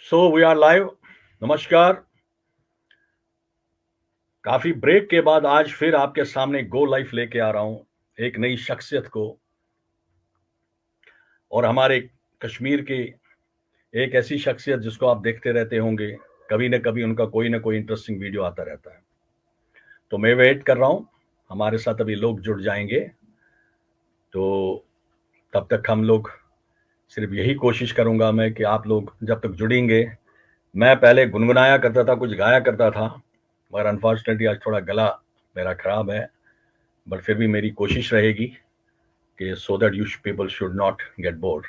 So we are live. नमस्कार। काफी break के बाद आज फिर आपके सामने गो लाइफ लेके आ रहा हूं एक नई शख्सियत को, और हमारे कश्मीर की एक ऐसी शख्सियत जिसको आप देखते रहते होंगे। कभी न कभी उनका कोई ना कोई इंटरेस्टिंग वीडियो आता रहता है। तो मैं वेट कर रहा हूं, हमारे साथ अभी लोग जुड़ जाएंगे। तो तब तक हम लोग सिर्फ यही कोशिश करूंगा मैं कि आप लोग जब तक जुड़ेंगे। मैं पहले गुनगुनाया करता था, कुछ गाया करता था, मगर अनफॉर्चुनेटली आज थोड़ा गला मेरा खराब है। बट फिर भी मेरी कोशिश रहेगी कि so that you people should not get bored.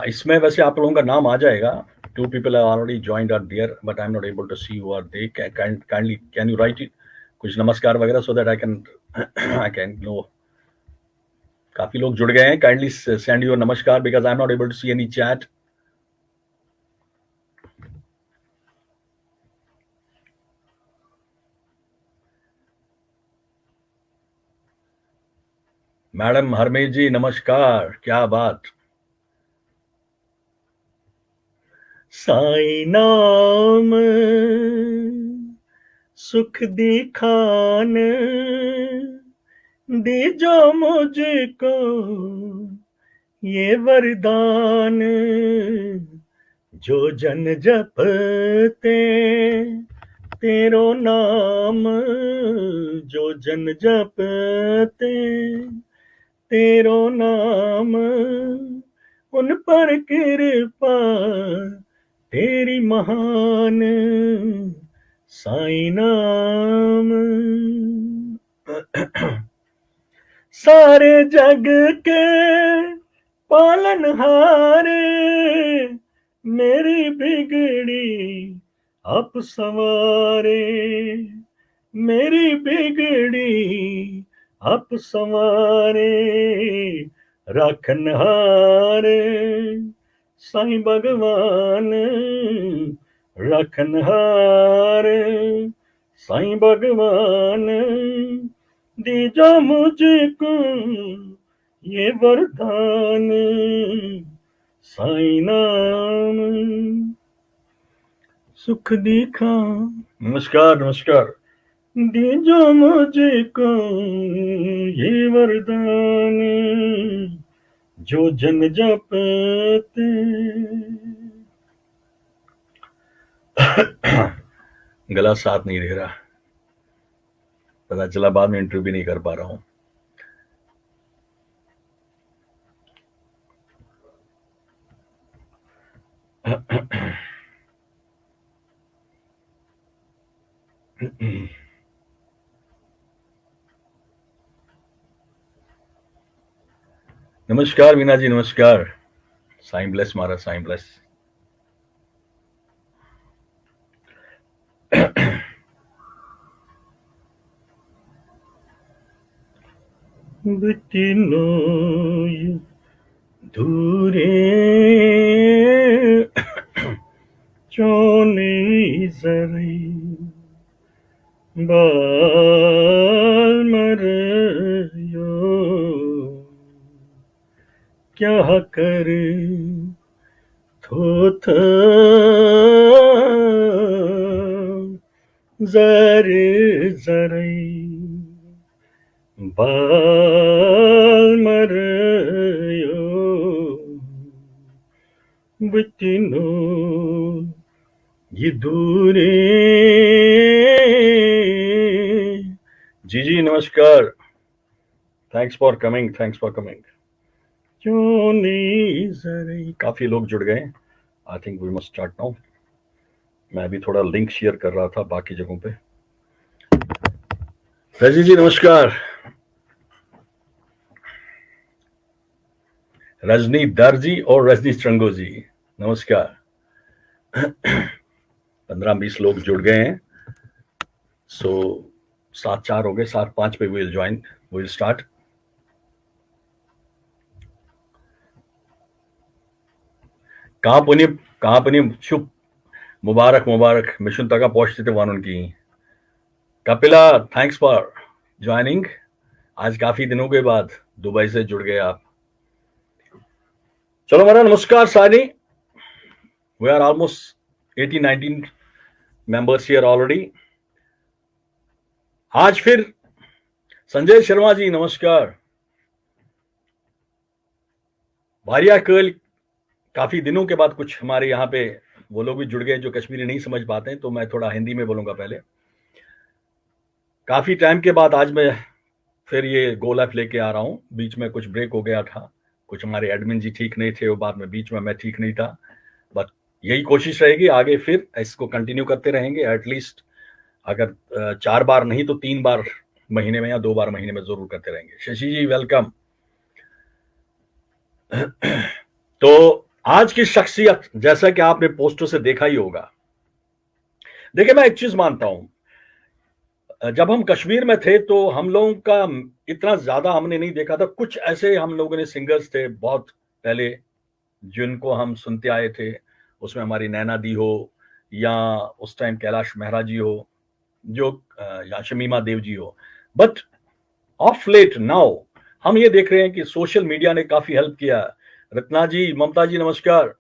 इसमें वैसे आप लोगों का नाम आ जाएगा। Two people are already joined are there, but I am not able to see who are they. Kindly can you write it कुछ नमस्कार वगैरह, so that I can know. काफी लोग जुड़ गए हैं। Kindly send your namaskar because I am not able to see any chat. Madam Harmesh जी नमस्कार, क्या बात। साई नाम सुख दिखान दीजो मुझको ये वरदान, जो जन जपते तेरो नाम, जो जन जपते तेरो नाम, उन पर कृपा तेरी महान, साईं नाम। सारे जग के पालनहार मेरी बिगड़ी आप संवारे, मेरी बिगड़ी आप संवारे, रखनहार साईं भगवान, रखनहार साईं भगवान, दीजा मुझको ये वरदान, साईं नाम सुख दिखा। नमस्कार नमस्कार। दीजो मुझको ये वरदान, जो जन जपते। गला साथ नहीं दे रहा, पता चला बाद में इंटरव्यू भी नहीं कर पा रहा हूं। नमस्कार मीना जी नमस्कार। साईं ब्लेस महाराज, साईं ब्लेस। बिटिनोय दूरे चोने जरी बाल मरयो, क्या कर थोथ जर जरई बाल मरयो, बिटिनो ये दूरे। जी नमस्कार, thanks for coming, thanks for coming. काफी लोग जुड़ गए। I think we must start now. मैं भी थोड़ा लिंक शेयर कर रहा था बाकी जगहों पे। रजनी जी नमस्कार। रजनी दर्जी और रजनी स्ट्रंगो जी नमस्कार। 15-20 लोग जुड़ गए हैं। सो 7-4 हो गए, 7-5 पे विल ज्वाइन, विल स्टार्ट। कहाँ पनी शुभ मुबारक मुबारक मिशन तक पहुंचते थे वानुन की। Kapila thanks for joining. आज काफी दिनों के बाद दुबई से जुड़ गए आप। चलो मेरा नमस्कार Saani. We are almost 18-19 members here already. आज फिर संजय शर्मा जी नमस्कार। भारिया कल काफी दिनों के बाद कुछ हमारे यहाँ पे वो लोग भी जुड़ गए जो कश्मीरी नहीं समझ पाते हैं, तो मैं थोड़ा हिंदी में बोलूंगा। पहले काफी टाइम के बाद आज मैं फिर ये गो लाइफ लेके आ रहा हूँ। बीच में कुछ ब्रेक हो गया था, कुछ हमारे एडमिन जी ठीक नहीं थे, वो बाद में बीच में मैं ठीक नहीं था। बट यही कोशिश रहेगी आगे, फिर इसको कंटिन्यू करते रहेंगे। एटलीस्ट अगर 4 बार नहीं तो 3 बार महीने में या 2 बार महीने में जरूर करते रहेंगे। शशि जी वेलकम। तो आज की शख्सियत, जैसा कि आपने पोस्टर से देखा ही होगा। देखिए, मैं एक चीज मानता हूं, जब हम कश्मीर में थे तो हम लोगों का इतना ज्यादा हमने नहीं देखा था। कुछ ऐसे हम लोगों ने सिंगर्स थे बहुत पहले जिनको हम सुनते आए थे, उसमें हमारी नैना दी हो या उस टाइम कैलाश मेहरा जी हो, जो या शमीमा देव जी हो। बट ऑफ लेट नाउ हम ये देख रहे हैं कि सोशल मीडिया ने काफी हेल्प किया। रत्ना जी, ममता जी नमस्कार,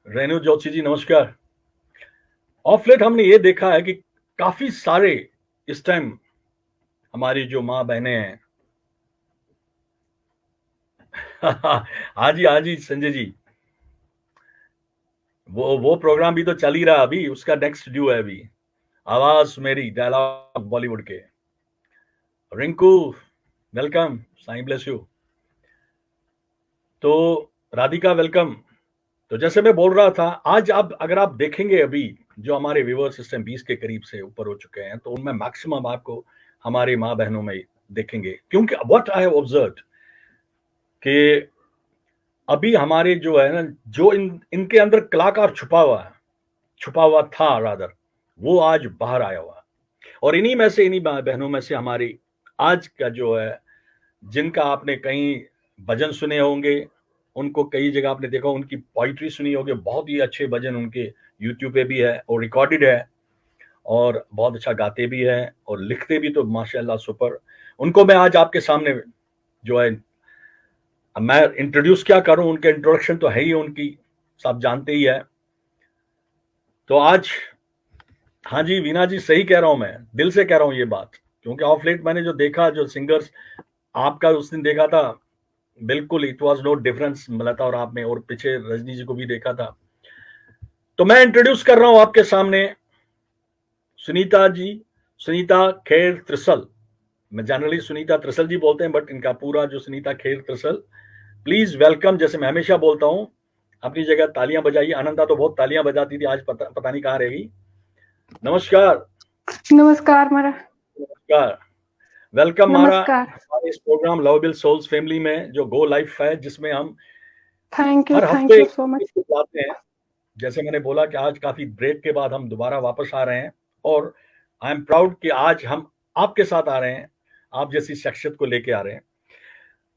रेणु जोशी जी नमस्कार। ऑफ लेट हमने ये देखा है कि काफी सारे इस टाइम हमारी जो माँ बहनें हैं हाँ जी संजय जी, वो प्रोग्राम भी तो चल ही रहा अभी, उसका नेक्स्ट ड्यू है अभी, आवाज मेरी, डायलॉग बॉलीवुड के। Rinku welcome, Sai bless you. तो राधिका वेलकम। तो जैसे मैं बोल रहा था, आज आप अगर आप देखेंगे अभी जो हमारे व्यूअर सिस्टम 20 के करीब से ऊपर हो चुके हैं, तो उनमें मैक्सिमम आपको हमारी माँ बहनों में देखेंगे। क्योंकि व्हाट आई हैव ऑब्जर्व्ड कि अभी हमारे जो है ना, जो इनके अंदर कलाकार छुपा हुआ था रादर, वो आज बाहर आया हुआ। और इन्हीं बहनों में से हमारी आज का जो है, जिनका आपने कहीं भजन सुने होंगे, उनको कई जगह आपने देखा, उनकी पोइट्री सुनी होगी, बहुत ही अच्छे भजन उनके यूट्यूब पे भी है और रिकॉर्डेड है, और बहुत अच्छा गाते भी हैं और लिखते भी तो माशाल्लाह सुपर। उनको मैं आज आपके सामने जो है, मैं इंट्रोड्यूस क्या करूं, उनके इंट्रोडक्शन तो है ही उनकी, सब जानते ही है। तो आज, हाँ जी वीना जी, सही कह रहा हूं, मैं दिल से कह रहा हूं ये बात, क्योंकि ऑफ लेट मैंने जो देखा, जो सिंगर्स आपका उस दिन देखा था, बिल्कुल इट वाज नो डिफरेंस लता और आप में, और पीछे रजनी जी को भी देखा था। तो मैं इंट्रोड्यूस कर रहा हूं आपके सामने सुनीता जी, सुनीता खेर त्रिसल। मैं जनरली सुनीता त्रिसल जी बोलते हैं, बट इनका पूरा जो सुनीता खेर त्रिसल। Please welcome. जैसे मैं हमेशा बोलता हूं, अपनी जगह तालियां बजाइए। आनंदा तो बहुत तालियां बजाती थी, आज पता नहीं कहां रहेगी। नमस्कार। नमस्कार मारा। नमस्कार, वेलकम नमस्कार। हमारे इस प्रोग्राम लवेबल सोल्स फैमिली में, जो गो लाइफ है, जिसमें हम थैंक हर यू हफ्ते सो मच। लाते हैं। जैसे मैंने बोला कि आज काफी ब्रेक के बाद हम दोबारा वापस आ रहे हैं, और आई एम प्राउड कि आज हम आपके साथ आ रहे हैं, आप जैसी शख्सियत को लेके आ रहे हैं।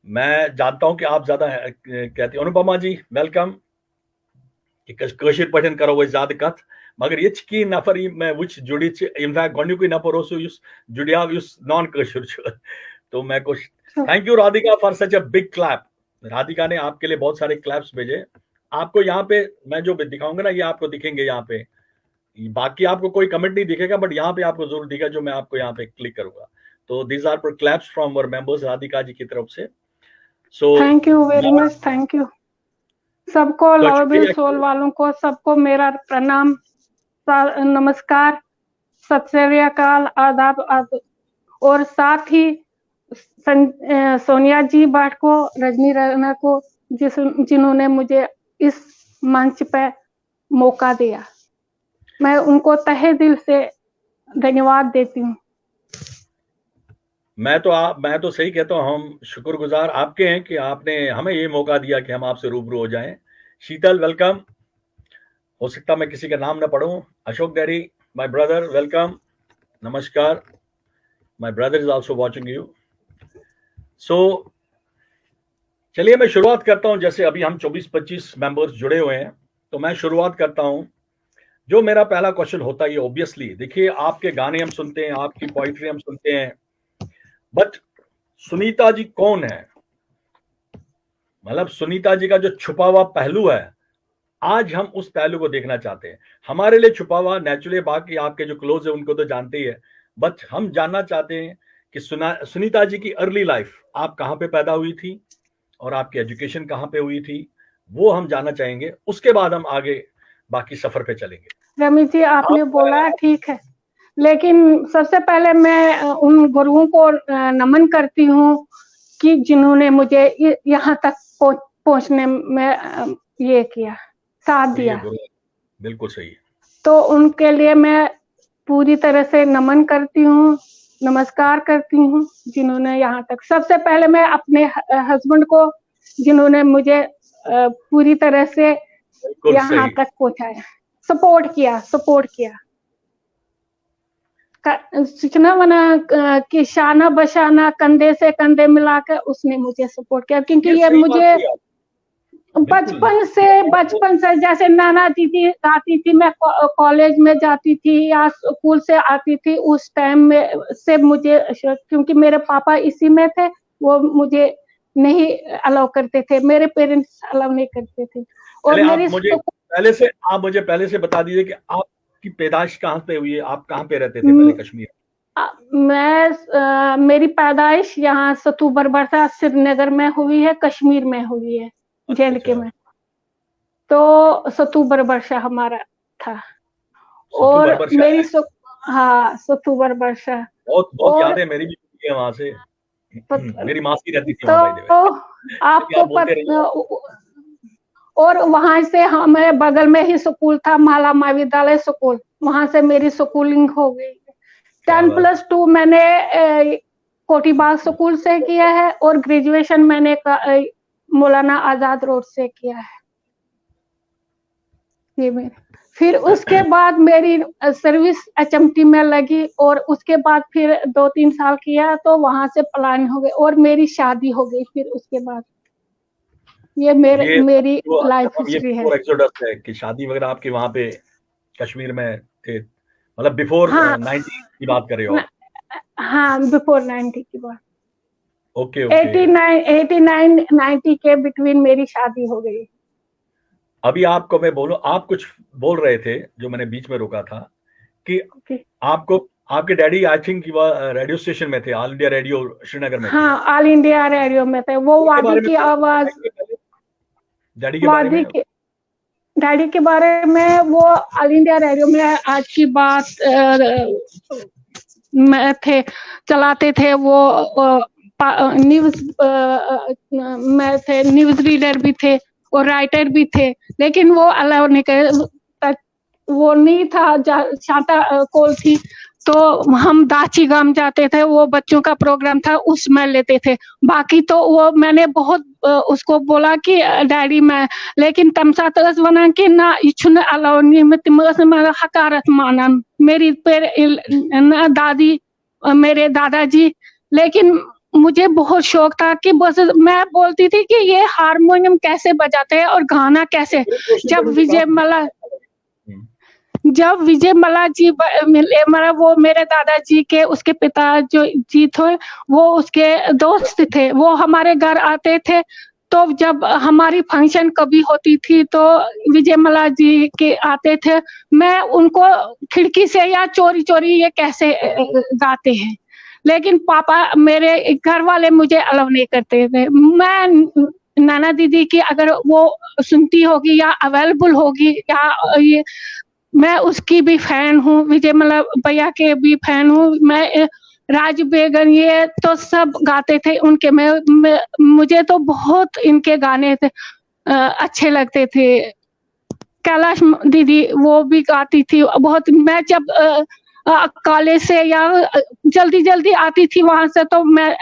मैं जानता हूं कि आप ज्यादा कहती, अनुपमा जी वेलकम, कि कशिर पठन करो वो ज्यादा कथ, मगर ये की नफर मैं वुच जुड़ी इनफैक्ट गोडुक नफर जुड़िया नॉन कशिर। तो मैं कुछ, thank you Radhika for such a big clap. Radhika ने आपके लिए बहुत सारे क्लैप्स भेजे। आपको यहाँ पे मैं जो दिखाऊंगा ना, ये आपको दिखेंगे यहाँ पे, बाकी आपको कोई कमेंट नहीं दिखेगा, बट यहाँ पे आपको जरूर दिखेगा, जो मैं आपको यहाँ पे क्लिक करूंगा। तो these are for claps from our members, Radhika ji की तरफ से। So thank you very much, thank you सबको, लवेबल सोल वालों को सबको मेरा प्रणाम, नमस्कार, सत श्री अकाल, आदाब, और साथ ही सोनिया जी भट्ट को, रजनी रैना को, जिन्होंने मुझे इस मंच पे मौका दिया, मैं उनको तहे दिल से धन्यवाद देती हूँ। मैं तो सही कहता हूँ, हम शुक्रगुजार आपके हैं कि आपने हमें ये मौका दिया कि हम आपसे रूबरू हो जाएं। शीतल वेलकम। हो सकता मैं किसी का नाम ना पढ़ूं। Ashok Deri, my brother welcome, नमस्कार। My brother is also watching you. So चलिए मैं शुरुआत करता हूं। जैसे अभी हम 24-25 मेंबर्स जुड़े हुए हैं, तो मैं शुरुआत करता हूं। जो मेरा पहला क्वेश्चन होता है, ये ऑब्वियसली, देखिए आपके गाने हम सुनते हैं, आपकी पोइट्री हम सुनते हैं, बट सुनीता जी कौन है, मतलब सुनीता जी का जो छुपा हुआ पहलू है, आज हम उस पहलू को देखना चाहते हैं। हमारे लिए छुपा हुआ नेचुरली, बाकी आपके जो क्लोज है उनको तो जानते ही है, बट हम जानना चाहते हैं कि सुनीता जी की अर्ली लाइफ, आप कहां पे पैदा हुई थी और आपकी एजुकेशन कहां पे हुई थी, वो हम जानना चाहेंगे। उसके बाद हम आगे बाकी सफर पे चलेंगे। रमेश जी, आपने बोला ठीक है, लेकिन सबसे पहले मैं उन गुरुओं को नमन करती हूँ कि जिन्होंने मुझे यहाँ तक पहुंचने में ये किया, साथ दिया। बिल्कुल सही है। तो उनके लिए मैं पूरी तरह से नमन करती हूँ, नमस्कार करती हूँ, जिन्होंने यहाँ तक। सबसे पहले मैं अपने हस्बैंड को, जिन्होंने मुझे पूरी तरह से यहाँ तक पहुंचाया, सपोर्ट किया। सूचना बना कि शाना बशाना कंधे से कंधे मिलाकर उसने मुझे सपोर्ट किया, क्योंकि ये मुझे बचपन से जैसे नाना दीदी आती थी, मैं कॉलेज में जाती थी या स्कूल से आती थी, उस टाइम में से मुझे, क्योंकि मेरे पापा इसी में थे, वो मुझे नहीं अलाउ करते थे, मेरे पेरेंट्स अलाउ नहीं करते थे। और मेरी आप मुझे पहले से बता दीजिए कि आपकी पैदाइश कहाँ पे हुई है, आप कहाँ पे रहते थे पहले कश्मीर? मेरी पैदाइश यहाँ सतू बरबरसा श्रीनगर में हुई है, कश्मीर में हुई है, JNK में। तो सतू बरबरसा हमारा था। और मेरी सतू बरबरसा बहुत याद है, मेरी भी है वहां से, मेरी मासी रहती थी वहां। तो आपको और वहां से हमें बगल में ही स्कूल था, माला महाविद्यालय स्कूल, वहां से मेरी स्कूलिंग हो गई। 10+2 मैंने कोटीबाग स्कूल से किया है और ग्रेजुएशन मैंने मौलाना आजाद रोड से किया है। ये मेरे, फिर उसके बाद मेरी सर्विस HMT में लगी और उसके बाद फिर 2-3 साल किया, तो वहां से प्लान हो गए और मेरी शादी हो गई। फिर उसके बाद ये मेरी लाइफ हिस्ट्री है। एक्सोडस है कि शादी वगैरह आपके वहां पे कश्मीर में थे, मतलब बिफोर 90 की बात कर रहे हो? हाँ, बिफोर 90 की बात। ओके 89-90 के बिटवीन मेरी शादी हो गई। अभी आपको मैं बोलूं, आप कुछ बोल रहे थे जो मैंने बीच में रोका था कि आपके daddy I think radio station में थे, ऑल इंडिया रेडियो श्रीनगर में। हाँ, ऑल इंडिया रेडियो में थे। वो वादी की आवाज, डैडी के बारे में, डैडी के बारे में वो ऑल इंडिया रेडियो में आज की बात में थे, चलाते थे। वो न्यूज में थे, न्यूज रीडर भी थे और राइटर भी थे, लेकिन वो अलाउ नहीं कर, वो नहीं था, शांता कॉल थी। तो हम दाची गांव जाते थे, वो बच्चों का प्रोग्राम था, उसमें लेते थे। बाकी तो वो मैंने बहुत उसको बोला कि डैडी मैं, लेकिन तमसा तस वना कि ना इच्छुन अलाउ नहीं में तिमस में हकारत मानन मेरी ना दादी, मेरे दादाजी। लेकिन मुझे बहुत शौक था कि बस मैं बोलती थी कि ये हारमोनियम कैसे बजाते हैं और गाना कैसे। जब विजय मला जी मिले, वो मेरे दादाजी के, उसके पिता जो जी थे, वो उसके दोस्त थे, वो हमारे घर आते थे। तो जब हमारी फंक्शन कभी होती थी तो विजय मला जी के आते थे, मैं उनको खिड़की से या चोरी चोरी ये कैसे गाते हैं, लेकिन पापा, मेरे घर वाले मुझे अलाउ नहीं करते थे। मैं नाना दीदी की अगर वो सुनती होगी या अवेलेबल होगी, या ये मैं उसकी भी फैन हूँ, विजय मला भैया के भी फैन हूँ। मैं राज बेगन ये तो सब गाते थे उनके, मुझे तो बहुत इनके गाने थे अच्छे लगते थे। कैलाश दीदी वो भी गाती थी बहुत। मैं जब कॉलेज से या जल्दी आती थी वहां से, तो मैं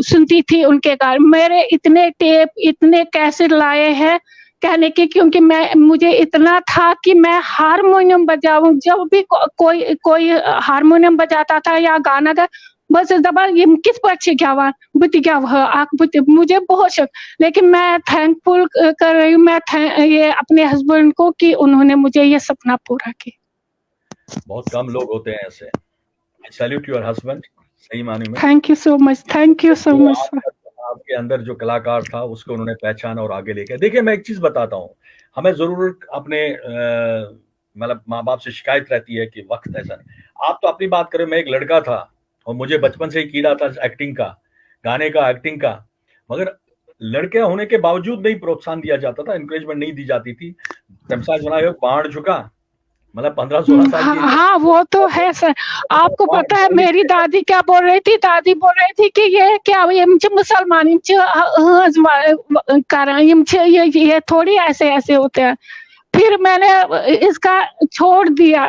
सुनती थी उनके गाने। मेरे इतने टेप, इतने कैसेट लाए हैं कहने की, क्योंकि मुझे इतना था कि मैं हारमोनियम बजाऊं। जब भी कोई हारमोनियम बजाता था या गाना गा, बस दबा ये किस पक्ष क्या मुझे बहुत शौक। लेकिन मैं थैंकफुल कर रही हूँ ये अपने हस्बैंड को कि उन्होंने मुझे ये सपना पूरा किया। बहुत कम लोग होते हैं ऐसे। I salute your husband सही मानी में। Thank you so much, thank you so much sir. आपके अंदर जो कलाकार था उसको उन्होंने पहचाना और आगे लेके। देखिए मैं एक चीज बताता हूँ, हमें जरूर अपने मतलब माँ बाप से शिकायत रहती है कि वक्त ऐसा नहीं। आप तो अपनी बात करें, मैं एक लड़का था और मुझे बचपन से ही कीड़ा था एक्टिंग का, गाने का, एक्टिंग का, मगर लड़के होने के बावजूद नहीं प्रोत्साहन दिया जाता था, इंकरेजमेंट नहीं दी जाती थी। तमसाज बनाए बाढ़ झुका, मतलब 15-16 साल की हाँ वो तो है सर। आपको पता है मेरी दादी क्या बोल रही थी? दादी बोल रही थी कि ये क्या मुसलमान ये थोड़ी ऐसे ऐसे होते हैं। फिर मैंने इसका छोड़ दिया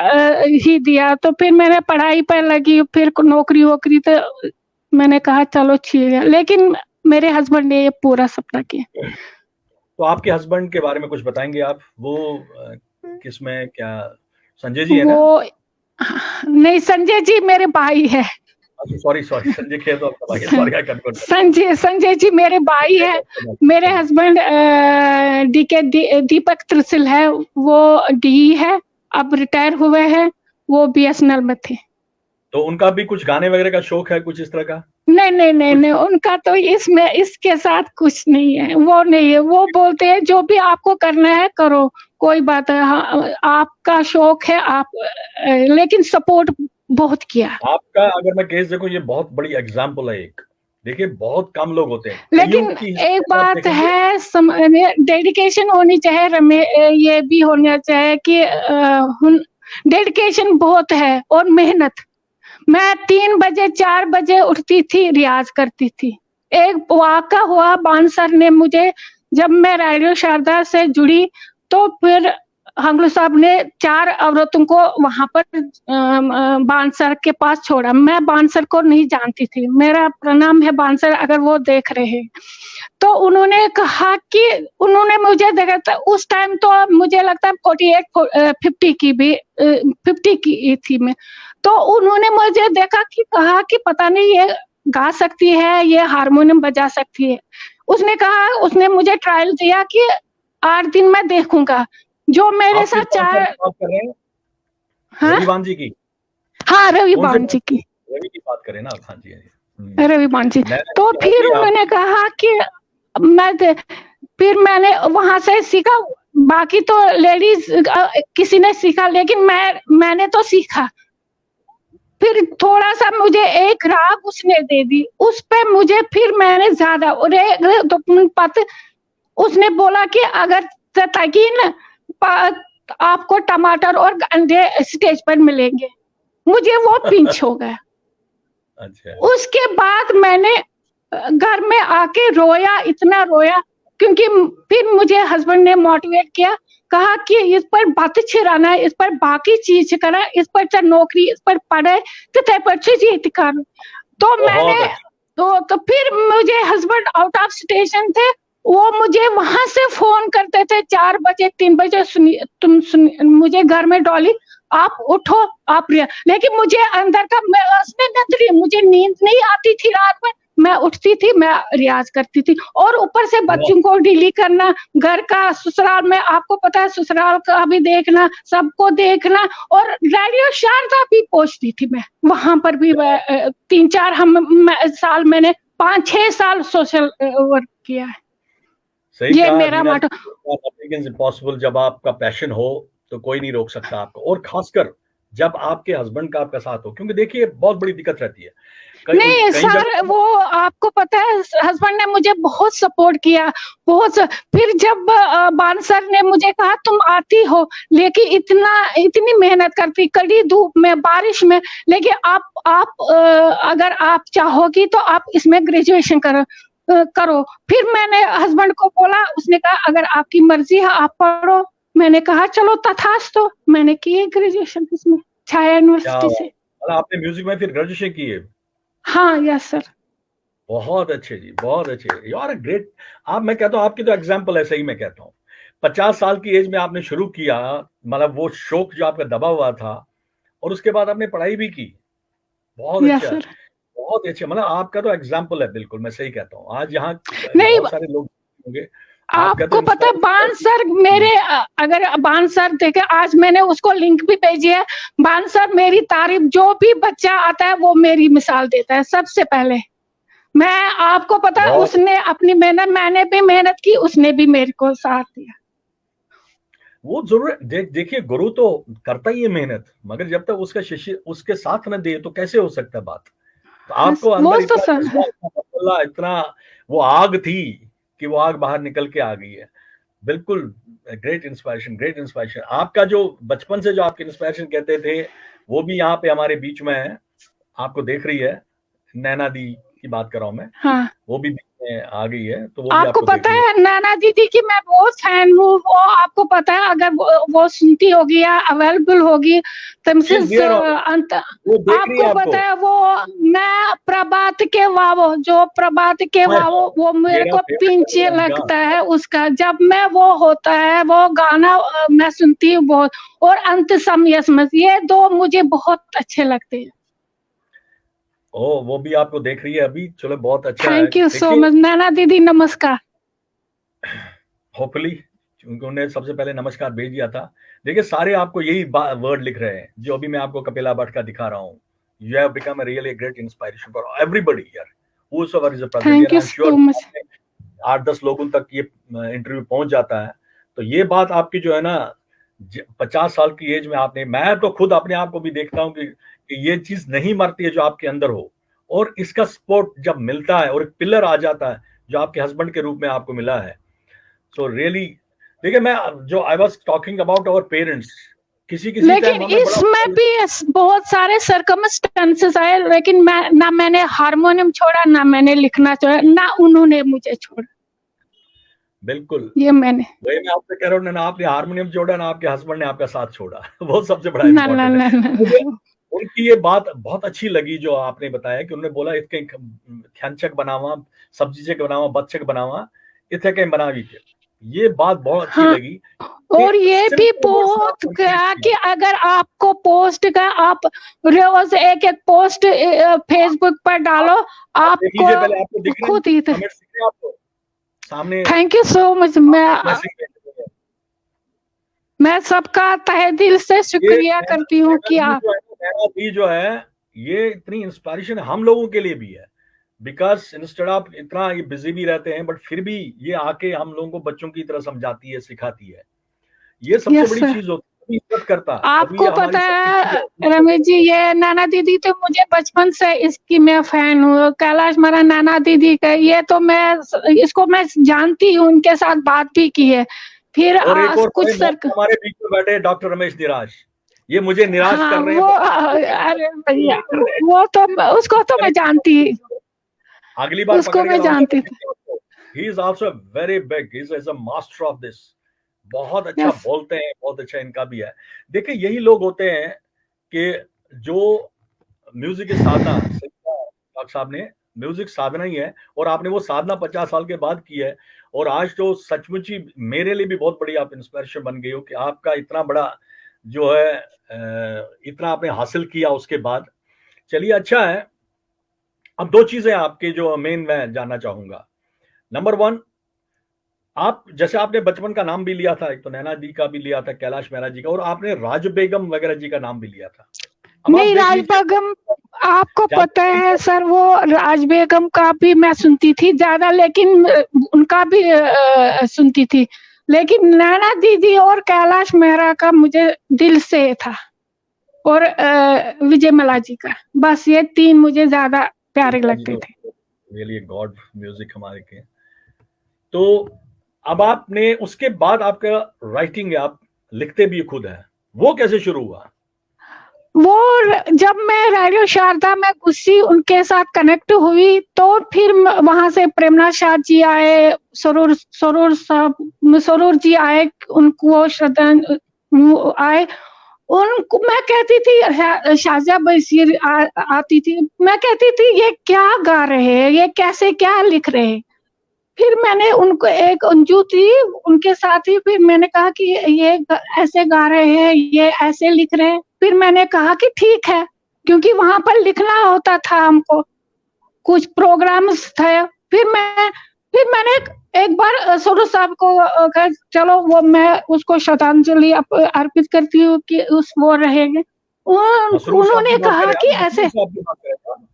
ही दिया, तो फिर मैंने पढ़ाई पर लगी, फिर नौकरी वोकरी, तो मैंने कहा चलो ठीक है, लेकिन मेरे हस्बैंड ने ये पूरा सपना किया। तो आपके हस्बैंड के बारे में कुछ बताएंगे आप? वो किसमें क्या, संजय जी है ना? वो नहीं, संजय जी मेरे भाई है। सॉरी संजय खेर तो आपका भाई है, sorry I confuse. Sanjay ji मेरे भाई है। मेरे हस्बैंड दीपक त्रिसिल है, वो डी है, अब रिटायर हुए हैं, वो बीएसएनएल में थे। तो उनका भी कुछ गाने वगैरह का शौक है, कुछ इस तरह का? नहीं, उनका तो इसमें इसके साथ कुछ नहीं है, वो नहीं है। वो बोलते हैं जो भी आपको करना है करो, कोई बात है, हाँ, आपका शौक है आप, लेकिन सपोर्ट बहुत किया। आपका अगर मैं केस देखूं, ये बहुत बड़ी एग्जाम्पल है एक। देखिए बहुत कम लोग होते हैं, लेकिन एक बात है, डेडिकेशन होनी चाहिए, ये भी होना चाहिए कि डेडिकेशन बहुत है और मेहनत। मैं 3 बजे 4 बजे उठती थी, रियाज करती थी। एक वाक़ा हुआ, बानसर ने मुझे, जब मैं रेडियो शारदा से जुड़ी तो फिर हंगलू साहब ने 4 औरतों को वहां पर बानसर के पास छोड़ा। मैं बानसर को नहीं जानती थी, मेरा प्रणाम है बानसर अगर वो देख रहे हैं। तो उन्होंने कहा कि उन्होंने मुझे देखा था उस टाइम, तो मुझे लगता है 48-50 की भी 50 की थी मैं। तो उन्होंने मुझे देखा कि कहा कि पता नहीं ये गा सकती है, ये हारमोनियम बजा सकती है। उसने कहा, उसने मुझे ट्रायल दिया कि 8 दिन मैं देखूंगा। जो मेरे साथ 4 हाँ? रविबान जी की? हाँ, रविबान जी की, रवि की बात करें ना? हाँ जी, रविबान जी। तो फिर उन्होंने कहा कि फिर मैंने वहां से सीखा। बाकी तो लेडीज किसी ने सीखा, लेकिन मैंने तो सीखा। फिर थोड़ा सा मुझे एक राग उसने दे दी, उस पे मुझे फिर मैंने ज्यादा, और तो उसने बोला कि अगर तकीन आपको टमाटर और अंडे स्टेज पर मिलेंगे, मुझे वो पिंच हो गया। अच्छा। उसके बाद मैंने घर में आके रोया, इतना रोया, क्योंकि फिर मुझे हस्बैंड ने मोटिवेट किया, कहा कि इस पर बात छिड़ाना है, इस पर बाकी चीज करा, इस पर नौकरी, इस पर पढ़े तो जीत कर। तो मैंने तो फिर मुझे हस्बैंड आउट ऑफ स्टेशन थे, वो मुझे वहां से फोन करते थे 4 बजे 3 बजे, मुझे घर में डॉली आप उठो आप, लेकिन मुझे अंदर का मुझे नींद नहीं आती थी रात में। मैं उठती थी, मैं रियाज करती थी, और ऊपर से बच्चों को डीली करना, घर का, ससुराल में आपको पता है ससुराल का भी देखना, सबको देखना, और रेडियो शारदा भी पहुंचती थी मैं वहां पर भी। 3-4 साल मैंने 5-6 साल सोशल वर्क किया है। सही ये मेरा मोटो। इम्पॉसिबल, जब आपका पैशन हो तो कोई नहीं रोक सकता आपको, और खासकर जब आपके हस्बैंड का आपका साथ हो, क्योंकि देखिए बहुत बड़ी दिक्कत रहती है। नहीं सर, वो आपको पता है हस्बैंड ने मुझे बहुत सपोर्ट किया, बहुत। फिर जब बानसर ने मुझे कहा तुम आती हो, लेकिन इतनी मेहनत करती, कड़ी धूप में, बारिश में, लेकिन आप अगर आप चाहोगी तो आप इसमें ग्रेजुएशन करो। फिर मैंने हस्बैंड को बोला, उसने कहा अगर आपकी मर्जी है आप पढ़ो। मैंने कहा चलो तथास्तु, मैंने की ग्रेजुएशन इसमें छाया यूनिवर्सिटी से। आपने म्यूजिक में फिर ग्रेजुएशन की है? हाँ, यस सर। बहुत अच्छे जी, बहुत अच्छे, यू आर अ ग्रेट। आप, मैं कहता हूँ आपकी तो एग्जाम्पल है, सही मैं कहता हूँ। 50 साल की एज में आपने शुरू किया, मतलब वो शौक जो आपका दबा हुआ था, और उसके बाद आपने पढ़ाई भी की। बहुत अच्छा, बहुत अच्छे, मतलब आपका तो एग्जाम्पल है, बिल्कुल मैं सही कहता हूँ। आज यहाँ बहुत सारे लोग होंगे, आपको पता है बान सर मेरे, अगर बान सर देखे, आज मैंने उसको लिंक भी भेजी है। बान सर मेरी तारीफ, जो भी बच्चा आता है वो मेरी मिसाल देता है सबसे पहले। मैं, आपको पता है उसने अपनी मेहनत, मैंने भी मेहनत की, उसने भी मेरे को साथ दिया। वो जरूर देखिए, गुरु तो करता ही है मेहनत, मगर जब तक उसका शिष्य उसके साथ न दे तो कैसे हो सकता है बात। तो आपको अंदर इतना वो आग थी कि वो आग बाहर निकल के आ गई है। बिल्कुल ग्रेट इंस्पिरेशन, ग्रेट इंस्पिरेशन। आपका जो बचपन से जो आपके इंस्पिरेशन कहते थे वो भी यहाँ पे हमारे बीच में है, आपको देख रही है। नैना दी की बात कर रहा हूँ मैं। हाँ। वो भी आ गई है, तो वो आपको पता है नैना दीदी की मैं बहुत फैन हूँ। वो आपको पता है, अगर वो सुनती होगी या अवेलेबल होगी तो आपको पता है, वो मैं प्रभात के वावो, जो प्रभात के वावो, वो मेरे को पीछे लगता है उसका। जब मैं वो होता है वो गाना मैं सुनती हूँ बहुत, और अंत समय, ये दो मुझे बहुत अच्छे लगते हैं। ओ, वो भी आपको देख रही है अभी, चलो बहुत अच्छा है। थैंक यू सो मच नैना दीदी, नमस्कार। होपफुली उन्होंने सबसे पहले नमस्कार भेज दिया था। देखिए सारे आपको यही वर्ड लिख रहे हैं जो अभी मैं आपको कपिला भट्ट का दिखा रहा हूँ। You have become a really great inspiration for everybody here whoever is a present here. I am sure 8-10 लोगों तक ये इंटरव्यू पहुंच जाता है। तो ये बात आपकी जो है ना, 50 साल की एज में आपने, मैं तो खुद अपने आप को भी देखता हूँ कि ये चीज नहीं मरती है जो आपके अंदर हो, और इसका सपोर्ट जब मिलता है और एक पिलर आ जाता है जो आपके हस्बैंड के रूप में आपको मिला है। सो रियली देखिए, मैं जो I was talking about our parents, किसी लेकिन इसमें भी बहुत सारे सर्कमस्टेंसेस आए, लेकिन मैंने हारमोनियम छोड़ा, ना मैंने लिखना छोड़ा, ना उन्होंने मुझे छोड़ा। बिल्कुल, ये मैंने, वही मैं आपसे कह रहा हूँ, ना आपने हारमोनियम छोड़ा, ना आपके हस्बैंड ने आपका साथ छोड़ा। वो सबसे बड़ा इम्पोर्टेंट है। मुझे उनकी ये बात बहुत अच्छी लगी जो आपने बताया कि उन्होंने बोला इतने ख्यांचक बनावा, सब्जीचक बनावा, बच्चक बनावा, इतने कहीं बनावी थे। ये बात बहुत अच्छी लगी। और ये भी बहुत क्या कि अगर आपको पोस्ट का, आप रोज एक एक पोस्ट फेसबुक पर डालो, आपको खुद ही सामने। Thank you so much. मैं सबका तहे दिल से शुक्रिया करती हूँ कि आप, जो है ये इतनी इंस्पिरेशन हम लोगों के लिए भी है, बिकॉज इंस्टेड ऑफ इतना ये बिजी भी रहते हैं, बट फिर भी ये आके हम लोगों को बच्चों की तरह समझाती है, सिखाती है। ये सबसे बड़ी चीज होती है, इज्जत करता। आपको पता है रमेश जी, ये नैना दीदी तो मुझे बचपन से इसकी मैं फैन हूँ। कैलाश मेरा नैना दीदी का, ये तो मैं इसको मैं जानती हूँ, उनके साथ बात भी की है। फिर कुछ हमारे बीच में बैठे डॉक्टर रमेश निराश, ये मुझे निराश कर रहे हैं। अरे भैया, वो तो उसको तो मैं जानती, अगली बार उसको मैं जानती थी। He is also very big. He is a master of this. बहुत अच्छा बोलते हैं, बहुत अच्छा इनका भी है। देखिए यही लोग होते हैं कि जो म्यूजिक की साधना, डॉक्टर साहब ने म्यूजिक साधना ही है, और आपने वो साधना 50 साल के बाद की है, और आज तो सचमुच ही मेरे लिए भी बहुत बड़ी आप इंस्पिरेशन बन गई हो कि आपका इतना बड़ा जो है इतना आपने हासिल किया उसके बाद। चलिए अच्छा है। अब 2 चीजें आपके जो मेन मैं जानना चाहूंगा। नंबर 1, आप जैसे आपने बचपन का नाम भी लिया था, एक तो नैना दी का भी लिया था, कैलाश मेहरा जी का, और आपने राज बेगम वगैरह जी का नाम भी लिया था। नहीं, राज बेगम आपको पता है सर, वो राज बेगम का भी मैं सुनती थी ज्यादा, लेकिन उनका भी सुनती थी, लेकिन नैना दीदी और कैलाश मेहरा का मुझे दिल से था, और विजय मला जी का, बस ये 3 मुझे ज्यादा प्यारे लगते थे। रियली गॉड म्यूजिक हमारे के। तो अब आपने उसके बाद आपका राइटिंग, आप लिखते भी खुद हैं, वो कैसे शुरू हुआ? वो जब मैं रेडियो शारदा में घुसी, उनके साथ कनेक्ट हुई, तो फिर वहां से प्रेमनाथ शाह जी आए, सरूर जी आए, उनको श्रद्धा आए, उनको मैं कहती थी, शाहजा बशीर आती थी, मैं कहती थी ये क्या गा रहे हैं, ये कैसे क्या लिख रहे हैं। फिर मैंने उनको, एक अंजू थी उनके साथ ही, फिर मैंने कहा कि ये ऐसे गा रहे हैं, ये ऐसे लिख रहे हैं। फिर मैंने कहा कि ठीक है, क्योंकि वहां पर लिखना होता था हमको, कुछ प्रोग्राम्स थे। फिर मैं फिर मैंने एक बार स्वरूप साहब को कहा चलो वो मैं उसको श्रद्धांजलि अर्पित करती हूँ कि उस वो रहेंगे। मसरूर साहब उन्होंने की बात कहा करें कि आप, ऐसे, मसरूर साहब की बात करें आप?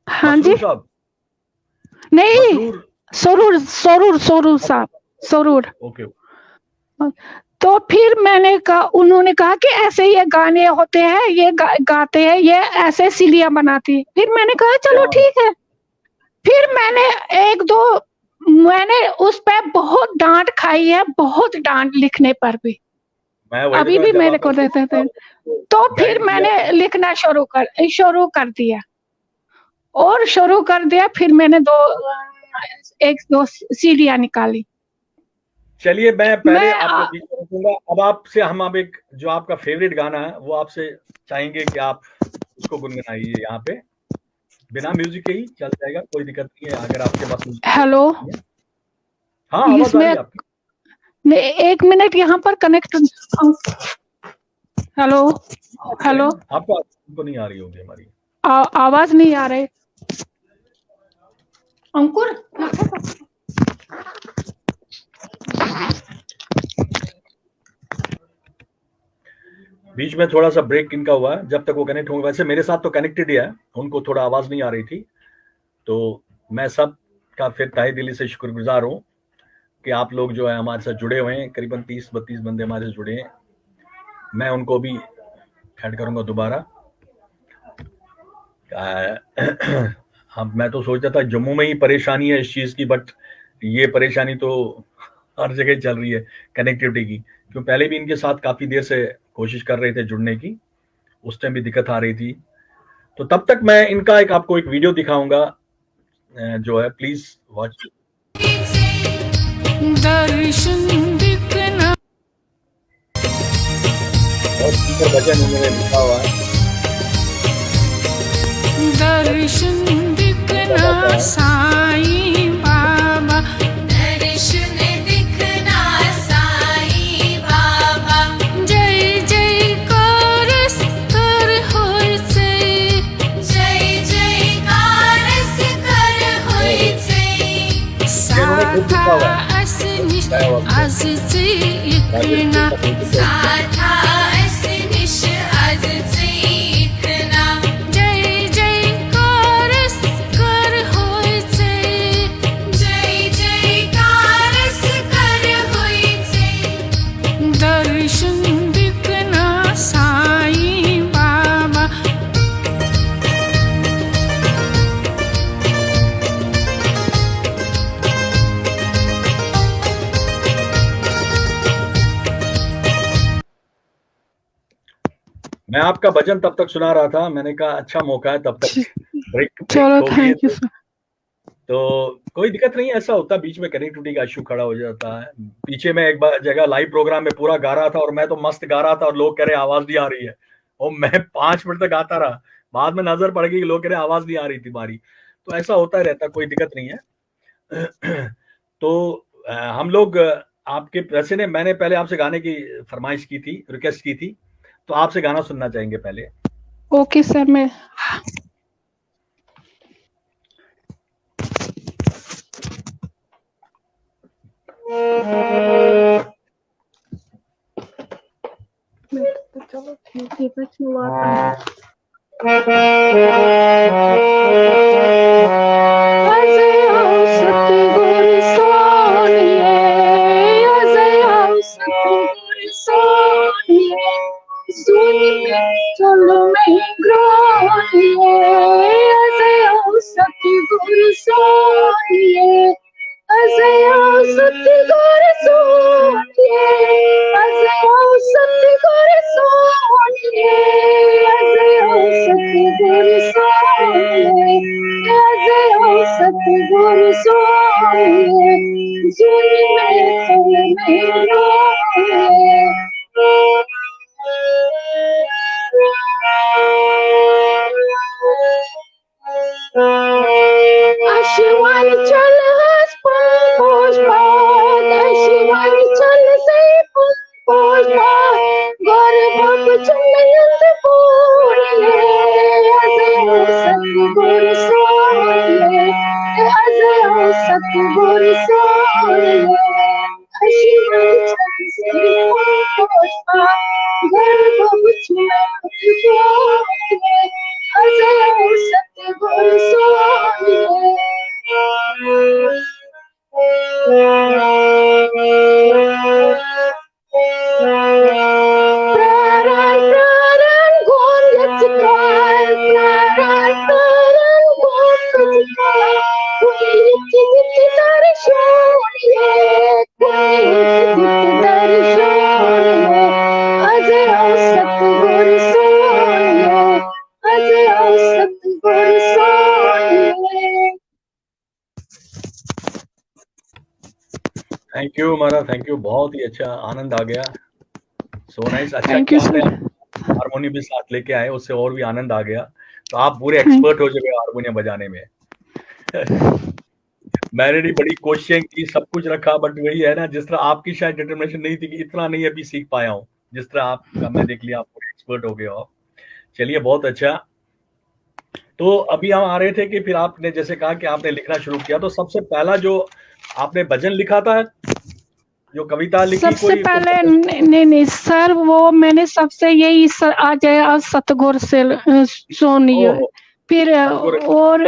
हाँ जी, मसरूर साहब, नहीं मसरूर, स्वरूप स्वरूप स्वरूप साहब, स्वरूप। ओके। तो फिर मैंने कहा, उन्होंने कहा कि ऐसे ये गाने होते हैं, ये गाते हैं, ये ऐसे सीढ़ियां बनाती है। फिर मैंने कहा चलो क्या ठीक है। फिर मैंने मैंने उस पे बहुत डांट खाई है, बहुत डांट लिखने पर भी, मैं वही अभी देखा भी जब मेरे को आपने देते थे। तो तो फिर गाइड किया, मैंने लिखना शुरू कर दिया, और शुरू कर दिया। फिर मैंने एक दो सीढ़ियां निकाली। चलिए मैं पहले मैं आपको बीच में रखूंगा। अब आपसे हम अब एक जो आपका फेवरेट गाना है वो आपसे चाहेंगे कि आप उसको गुनगुनाइए यहाँ पे, बिना म्यूजिक के ही चल जाएगा, कोई दिक्कत नहीं है अगर आपके पास म्यूजिक हेलो, नहीं है। हाँ, आवाज आ रही इसमें है आपकी। एक मिनट यहाँ पर कनेक्ट। हेलो, हेलो, आपको नहीं आ रही होगी हमारी आवाज नहीं आ रही। अंकुर, बीच में थोड़ा सा ब्रेक इनका हुआ है, जब तक वो कनेक्ट होंगे। वैसे मेरे साथ तो कनेक्टेड ही है, उनको थोड़ा आवाज नहीं आ रही थी। तो मैं सब का फिर तहे दिली से शुक्रगुजार हूँ कि आप लोग जो है हमारे साथ जुड़े हुए हैं। करीबन 30-32 बंदे हमारे से जुड़े हैं। मैं उनको भी ऐड करूंगा दोबारा। हम मैं तो सोचता था जम्मू में ही परेशानी है इस चीज की, बट ये परेशानी तो हर जगह चल रही है कनेक्टिविटी की। क्यों पहले भी इनके साथ काफी देर से कोशिश कर रहे थे जुड़ने की, उस टाइम भी दिक्कत आ रही थी। तो तब तक मैं इनका आपको एक वीडियो दिखाऊंगा, जो है प्लीज वॉच। दर्शन दिखना, बहुत सुंदर भजन उन्होंने लिखा हुआ है। दर्शन दिखना साईं बाबा, दर्शन दिखना साईं बाबा, जय जयकार कर होइचे, जय जयकार कर होइचे, साथा असनिश आजचे इकना, साथा असनिश आजचे इकना, जय जयकार कर होइचे, जय जयकार कर होइचे, दर्शन दिखना साईं बाबा। मैं आपका भजन तब तक सुना रहा था, मैंने कहा अच्छा मौका है, तब तक ब्रेक चलो हो गई है। Thank you sir. तो कोई दिक्कत नहीं है, ऐसा होता है बीच में कनेक्टिविटी का इश्यू खड़ा हो जाता है। पीछे मैं एक बार जगह लाइव प्रोग्राम में पूरा गा रहा था और मैं तो मस्त गा रहा था और लोग कह रहे आवाज नहीं आ रही है, और मैं 5 मिनट तक गाता रहा। बाद में नजर पड़ गई कि लोग कह रहे आवाज नहीं आ रही थी हमारी। तो ऐसा होता रहता, कोई दिक्कत नहीं है। तो हम लोग आपके वैसे ने मैंने पहले आपसे गाने की फरमाइश की थी, रिक्वेस्ट की थी, तो आपसे गाना सुनना चाहेंगे पहले। ओके सर, मैं चलो ठीक है, शुरुआत सतगुर सोनिए, सतगुर सोनिए, सुनिए चलो मैं ग्रोनिए, सतगुर सोनिए, सतगुर सोनिए, सतगुर सोनिए, सतगुर सोनिए, सतगुर सोनिए, सुनी मैं चल मेरो शिवानी चल पोष शिवानी चल से पोष गौर बाप चल पूरी सतगुर सोनिए, आओ सतगुर सोनिए, आशीर्वाद चांसे होता गर्भ मुझ में बोलिए, आओ सतगुर सोनिए। प्राण गोंद चित्राय, प्राण गोंद चित्राय, कोई नित्य नित्य दर्शनिए, कोई नित्य दर्शनिए, आज आओ सतगुर सोनिए, आज आओ सतगुर सोनिए। थैंक यू महाराज, थैंक यू, बहुत ही अच्छा, आनंद आ गया। So nice. अच्छा थैंक कि यू आपने सर। हारमोनियम भी साथ लेके आए, उससे और भी आनंद आ गया। तो आप पूरे एक्सपर्ट हो चुके हारमोनियम बजाने में। मैंने भी बड़ी कोशिशें की, सब कुछ रखा, बट वही है ना, जिस तरह आपकी शायद डिटर्मिनेशन नहीं थी कि इतना नहीं अभी सीख पाया हूँ, जिस तरह आपका मैं देख लिया, आप पूरे एक्सपर्ट हो गए हो। चलिए, बहुत अच्छा। तो अभी हम आ रहे थे कि फिर आपने जैसे कहा कि आपने लिखना शुरू किया, तो सबसे पहला जो आपने भजन लिखा था, जो कविता लिखी, सबसे कोई पहले नहीं सर, वो मैंने सबसे यही आ जाए सतगुर से सोनिए, फिर और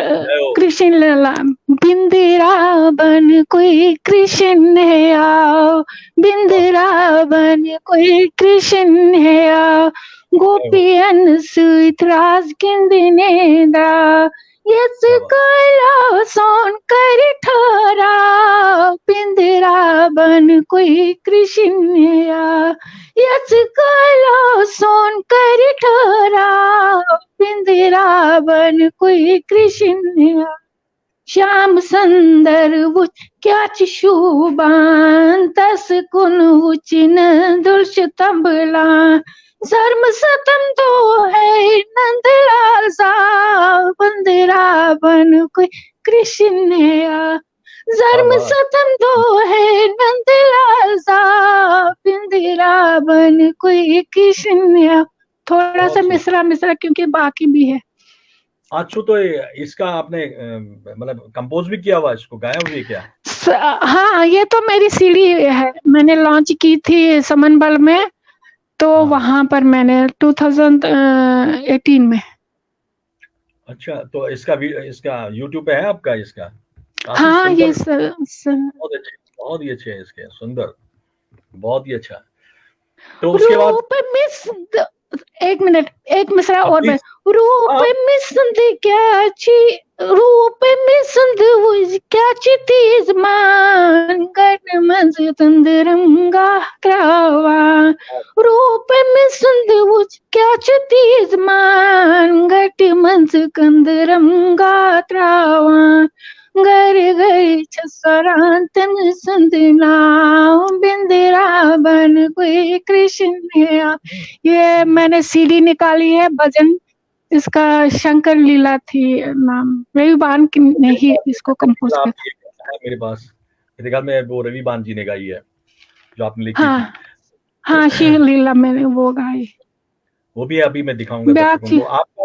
कृष्ण लीला, बिंदिरावन कोई कृष्ण है आओ, बिंदिरावन कोई कृष्ण है आओ, गोपियन सुत राज किंदिने दा, यस कैला सोन कर ठहरा, बिंदिरावन कोई कृष्ण है आओ, यस कैला सोन कर ठहरा, बिंदिरावन कोई कृष्ण है आओ, श्याम सुंदर वो क्या शोभान, तस कुन उचिन दुर्श तंबला, धर्म सतम तो है नंदलाल सा, बंदिरावन कोई कृष्ण है, धर्म सतम तो है नंदलाल सा, बिंदिरावन कोई कृष्ण है। थोड़ा सा मिश्रा क्योंकि बाकी भी है। अच्छा, तो इसका आपने मतलब कंपोज भी किया हुआ, इसको गाया हुआ है क्या? हाँ, ये तो मेरी सीडी है, मैंने लॉन्च की थी समनबल में, तो वहां पर मैंने 2018 में। अच्छा, तो इसका YouTube पे है आपका इसका? हाँ, ये बहुत ही अच्छे है इसके, सुंदर, बहुत ही अच्छा। तो उसके बाद एक मिनट, एक मिसरा और मैं, रूप में संध क्या ची, रूप में संध वो क्या ची तीज मान, गण मंज तंदरंगा क्रावा, रूप में संध वो क्या ची तीज मान, गट मंज कंदरंगा त्रावा, घर घर छसरांतन संदना, बिंदिरावन कोई कृष्ण है। ये मैंने सीडी निकाली है, भजन इसका शंकर लीला थी नाम, रवि बान ने ही इसको कंपोज किया है मेरे पास। मेरे ख्याल में वो रवि बान जी ने गाई है जो आपने लिखी हाँ, थी। हाँ, शिव लीला मैंने वो गाई, वो भी अभी मैं दिखाऊंगा दर्शकों को। आपका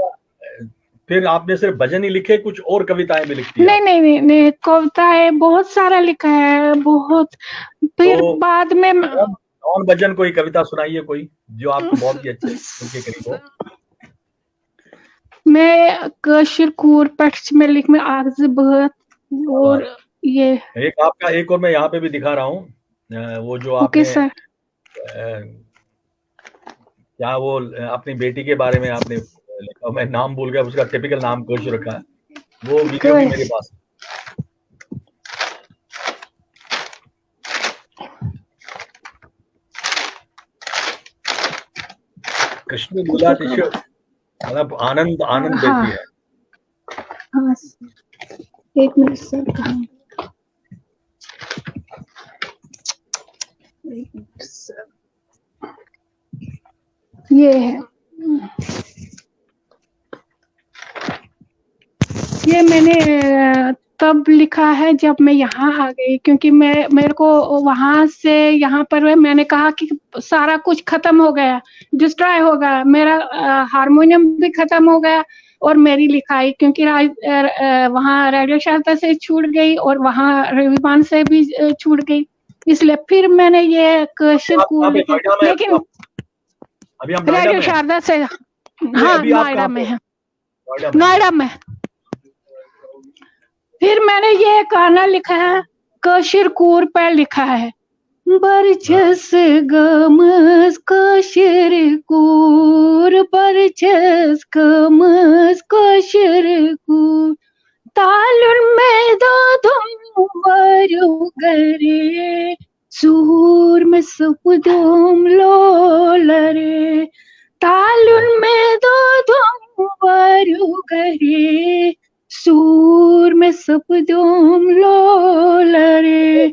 फिर आपने सिर्फ भजन ही लिखे, कुछ और कविताएं भी लिखती है? नहीं, कविताएं बहुत सारा लिखा है, बहुत। फिर तो बाद में और भजन कोई कविता सुनाइए, कोई जो आपको बहुत ही अच्छे उनके करीब हो। मैं कशिर कूर पक्ष में लिख में आर्ज बहुत, और ये एक आपका एक और मैं यहाँ पे भी दिखा रहा हूँ, वो जो आपने क्या वो अपनी बेटी के बारे में आपने लिखा, मैं नाम भूल गया उसका, टिपिकल नाम कुछ रखा है, वो वीडियो भी मेरे पास। कृष्ण लीला मतलब आनंद देती है। हाँ, एक मिनट सर, ये है, ये मैंने तब लिखा है जब मैं यहाँ आ गई, क्योंकि मेरे को वहां से यहाँ पर मैंने कहा कि सारा कुछ खत्म हो गया, डिस्ट्रॉय हो गया, मेरा हारमोनियम भी खत्म हो गया, और मेरी लिखाई, क्योंकि वहाँ रेडियो शारदा से छूट गई और वहाँ रविवान से भी छूट गई, इसलिए फिर मैंने ये कशिरकूर लिखी। लेकिन अभी हम रेडियो शारदा से, हाँ नोएडा में है, नोएडा में। फिर मैंने ये गाना लिखा है, कशिरकूर पे लिखा है, बरछस गमस कशिरकूर, बरछस गमस कशिरकूर, तालुन में दोधुम वरुगरे, सूर में सुपुदुम लोलरे, तालुन में दोधुम वरुगरे, सूर में सुपुदुम लोलरे।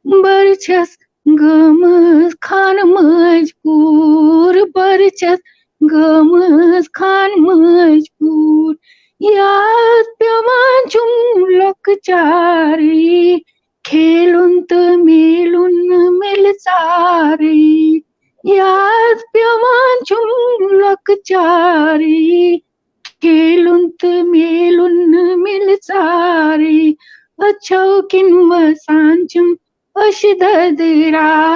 बरछस गमस खान मजबूर, बरछस गमस खान मजबूर, याद पेवान चुम लोकचारी, खेलुन त मेलुन मिलचारी, याद पेवान चुम लोकचारी, खेलुन त मेलुन मिलचारी, अच्छौकिन मसांचुम अशददराय,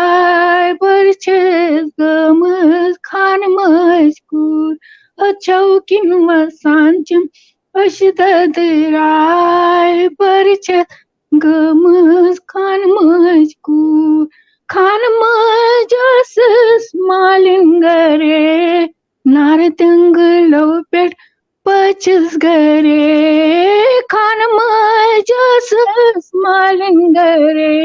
बरछस गमस खान मजकूर, अच्छौकिन मसांचुम अशददराय, बरछस गमस खान मजकूर, खान मजस स्मालिंगरे, नारतंग लोपेट पचस गरे, खान मजस स्मालिंगरे,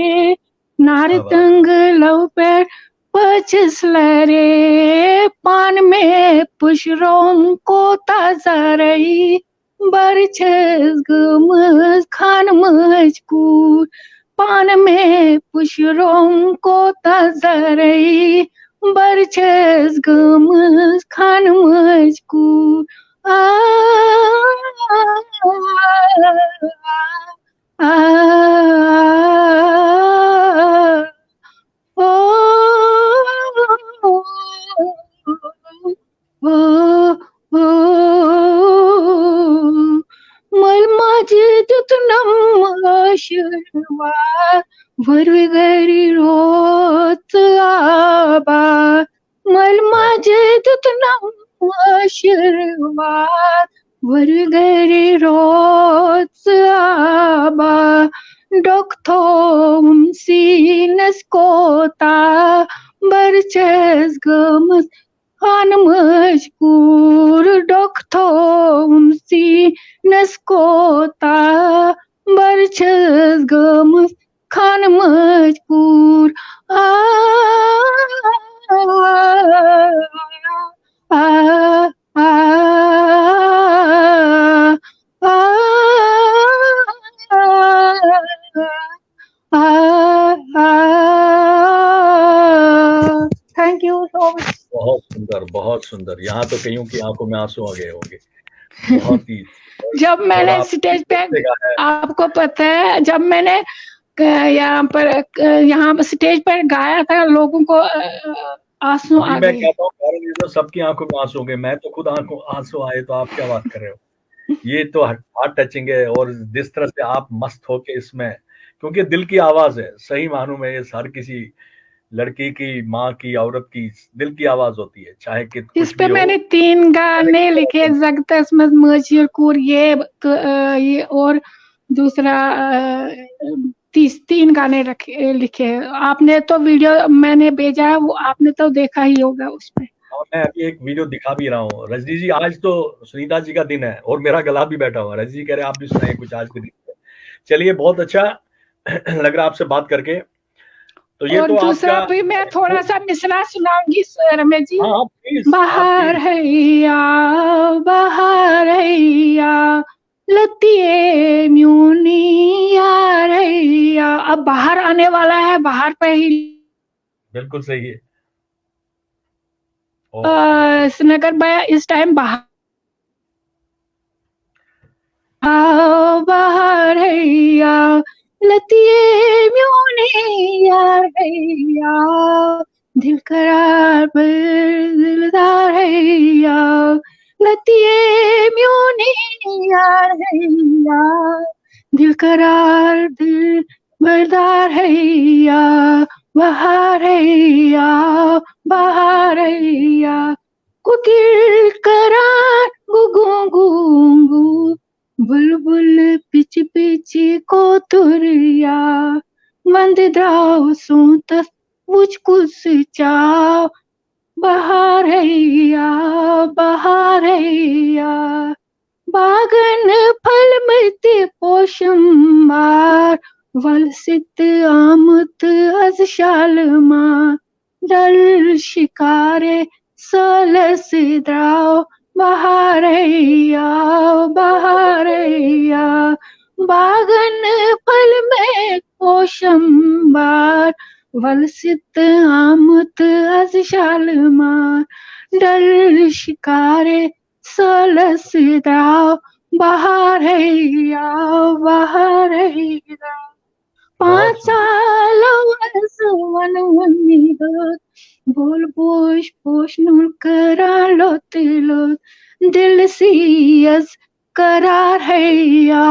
नारतंग लोपेट पचस लरे, पान में पुष्रों को ताजा रही, बरछस गमस खान मजकूर, पान में पुष्रों को ताजा रही, बरछस गमस खान मजकूर। आशीर्वाद वरविगरी रोत आबा, मल माझे तुतनाम आशीर्वाद वरविगरी रोत आबा, डोकथोम सीनस कोता बरचस गमस खान मजकूर, डोकथोम सीनस कोता बरचस गमस खान मजकूर। आ आ आ थैंक यू सो मच। बहुत सुंदर, बहुत सुंदर। यहाँ तो कईयों की आंखों में आंसू आ गए होंगे। बहुत ही जब मैंने स्टेज पे, आपको पता है, जब मैंने यहाँ पर स्टेज पर गाया था, लोगों को आंसू आ गए। मैं कहता हूँ सबकी आंखों में आंसू हो गए। मैं तो खुद आंसू आए, तो आप क्या बात कर रहे हो। ये तो हार्ट टचिंग है। और जिस तरह से आप मस्त होके इसमें, क्योंकि दिल की आवाज है, सही मानूं में ये हर किसी लड़की की, माँ की, औरत की दिल की आवाज होती है, चाहे कि इस पे मैंने 3 गाने लिखे, जगतस मजकूर, ये और दूसरा 3 गाने लिखे। आपने तो वीडियो मैंने भेजा है, वो आपने तो देखा ही होगा उस पे। और मैं अभी एक वीडियो दिखा भी रहा हूँ। रजनी जी, आज तो सुनीता जी का दिन है और मेरा गला भी बैठा हुआ है। रजनी जी कह रहे हैं आप भी सुनाइए कुछ आज के दिन। चलिए, बहुत अच्छा लग रहा आपसे बात करके। तो ये और तो दूसरा आपका भी मैं थोड़ा सा मिसरा सुनाऊंगी रमेश जी। हाँ, बाहर हैया, बाहर हैया, लतिए म्यूनी यार हैया। अब बाहर आने वाला है, बाहर पे ही बिल्कुल सही है। श्रीनगर में इस टाइम बाहर हैया, लतिए म्यूनी हैया, दिल करार दिलदार हैया, लतिये म्योने यार हैया, दिल करार दिल बरदार हैया, बहार हैया, बहार हैया, कोकिल करार गुगु गुगु, बुलबुल पिच पिच को तुरिया, वंद द्राव सूत मुझकुस चाव, बहार हैया, बहार हैया, बागन फल मते पोशंबार, वलसित आमुत अज शालमार, डल शिकारे सलस द्राव, बहार हैया, बहार हैया, बागन फल में पोशंबार, वलसित आमुत अज शालमार, डल शिकारे सलस द्राव, बहार हैया, बहार हैया, पांच साल वन वनिगत, बोल पोश पोश नुल करा लोते लो, दिल सियस करार हैया,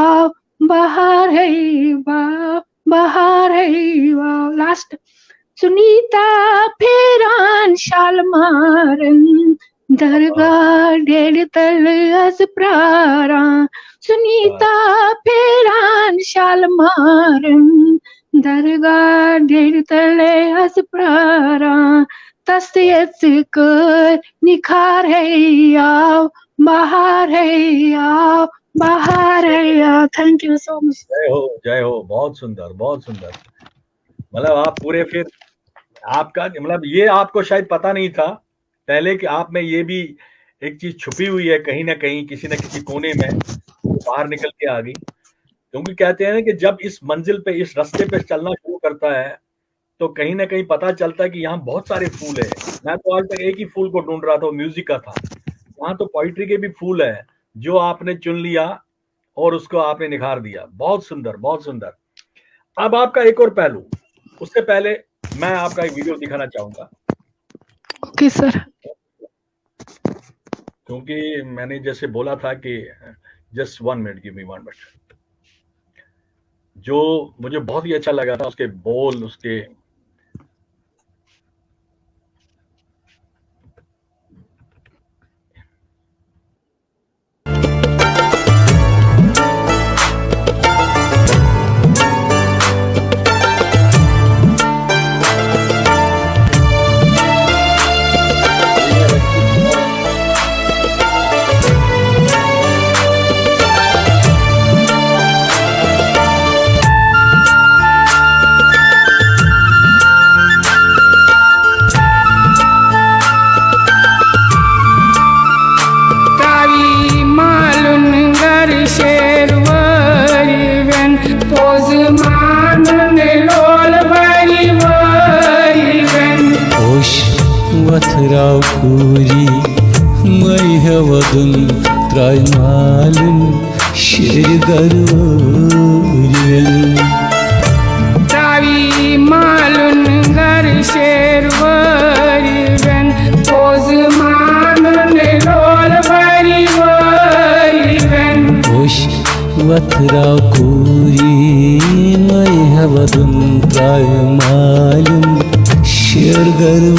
बहार हैया, बहार हैया, लास्ट सुनीता फेरान शालमारन, दरगाह डेढ़ तल अज प्रारा, सुनीता फेरान शालमारन, दरगाह डेढ़ तल अज प्रारा, तस्तियत कर निखार हैया, बहार हैया, बहार हैया। Thank you so much. जय हो, बहुत सुंदर, बहुत सुंदर। मतलब आप पूरे फिर आपका मतलब ये आपको शायद पता नहीं था पहले कि आप में ये भी एक चीज छुपी हुई है कहीं ना कहीं, किसी न किसी कोने में बाहर निकल के आ गई। क्योंकि कहते हैं ना कि जब इस मंजिल पे, इस रास्ते पे चलना शुरू करता है तो कहीं ना कहीं पता चलता है कि यहाँ बहुत सारे फूल है। मैं तो आज तक एक ही फूल को ढूंढ रहा था, म्यूजिक का था। वहां तो पोइट्री के भी फूल है जो आपने चुन लिया और उसको आपने निखार दिया। बहुत सुंदर, बहुत सुंदर। अब आपका एक और पहलू, उससे पहले मैं आपका एक वीडियो दिखाना चाहूंगा। Okay sir. क्योंकि मैंने जैसे बोला था कि just 1 minute, give me 1 minute. जो मुझे बहुत ही अच्छा लगा था उसके बोल, उसके वथराव पूरी मै हवदुन त्राय मालुन शेरगरुरियन त्रावी मालुन गर शेरवरियन पोज मानुन लोल बरिवरियन ओश वथराव पूरी मै हवदुन त्राय मालुन शेरगरुरियन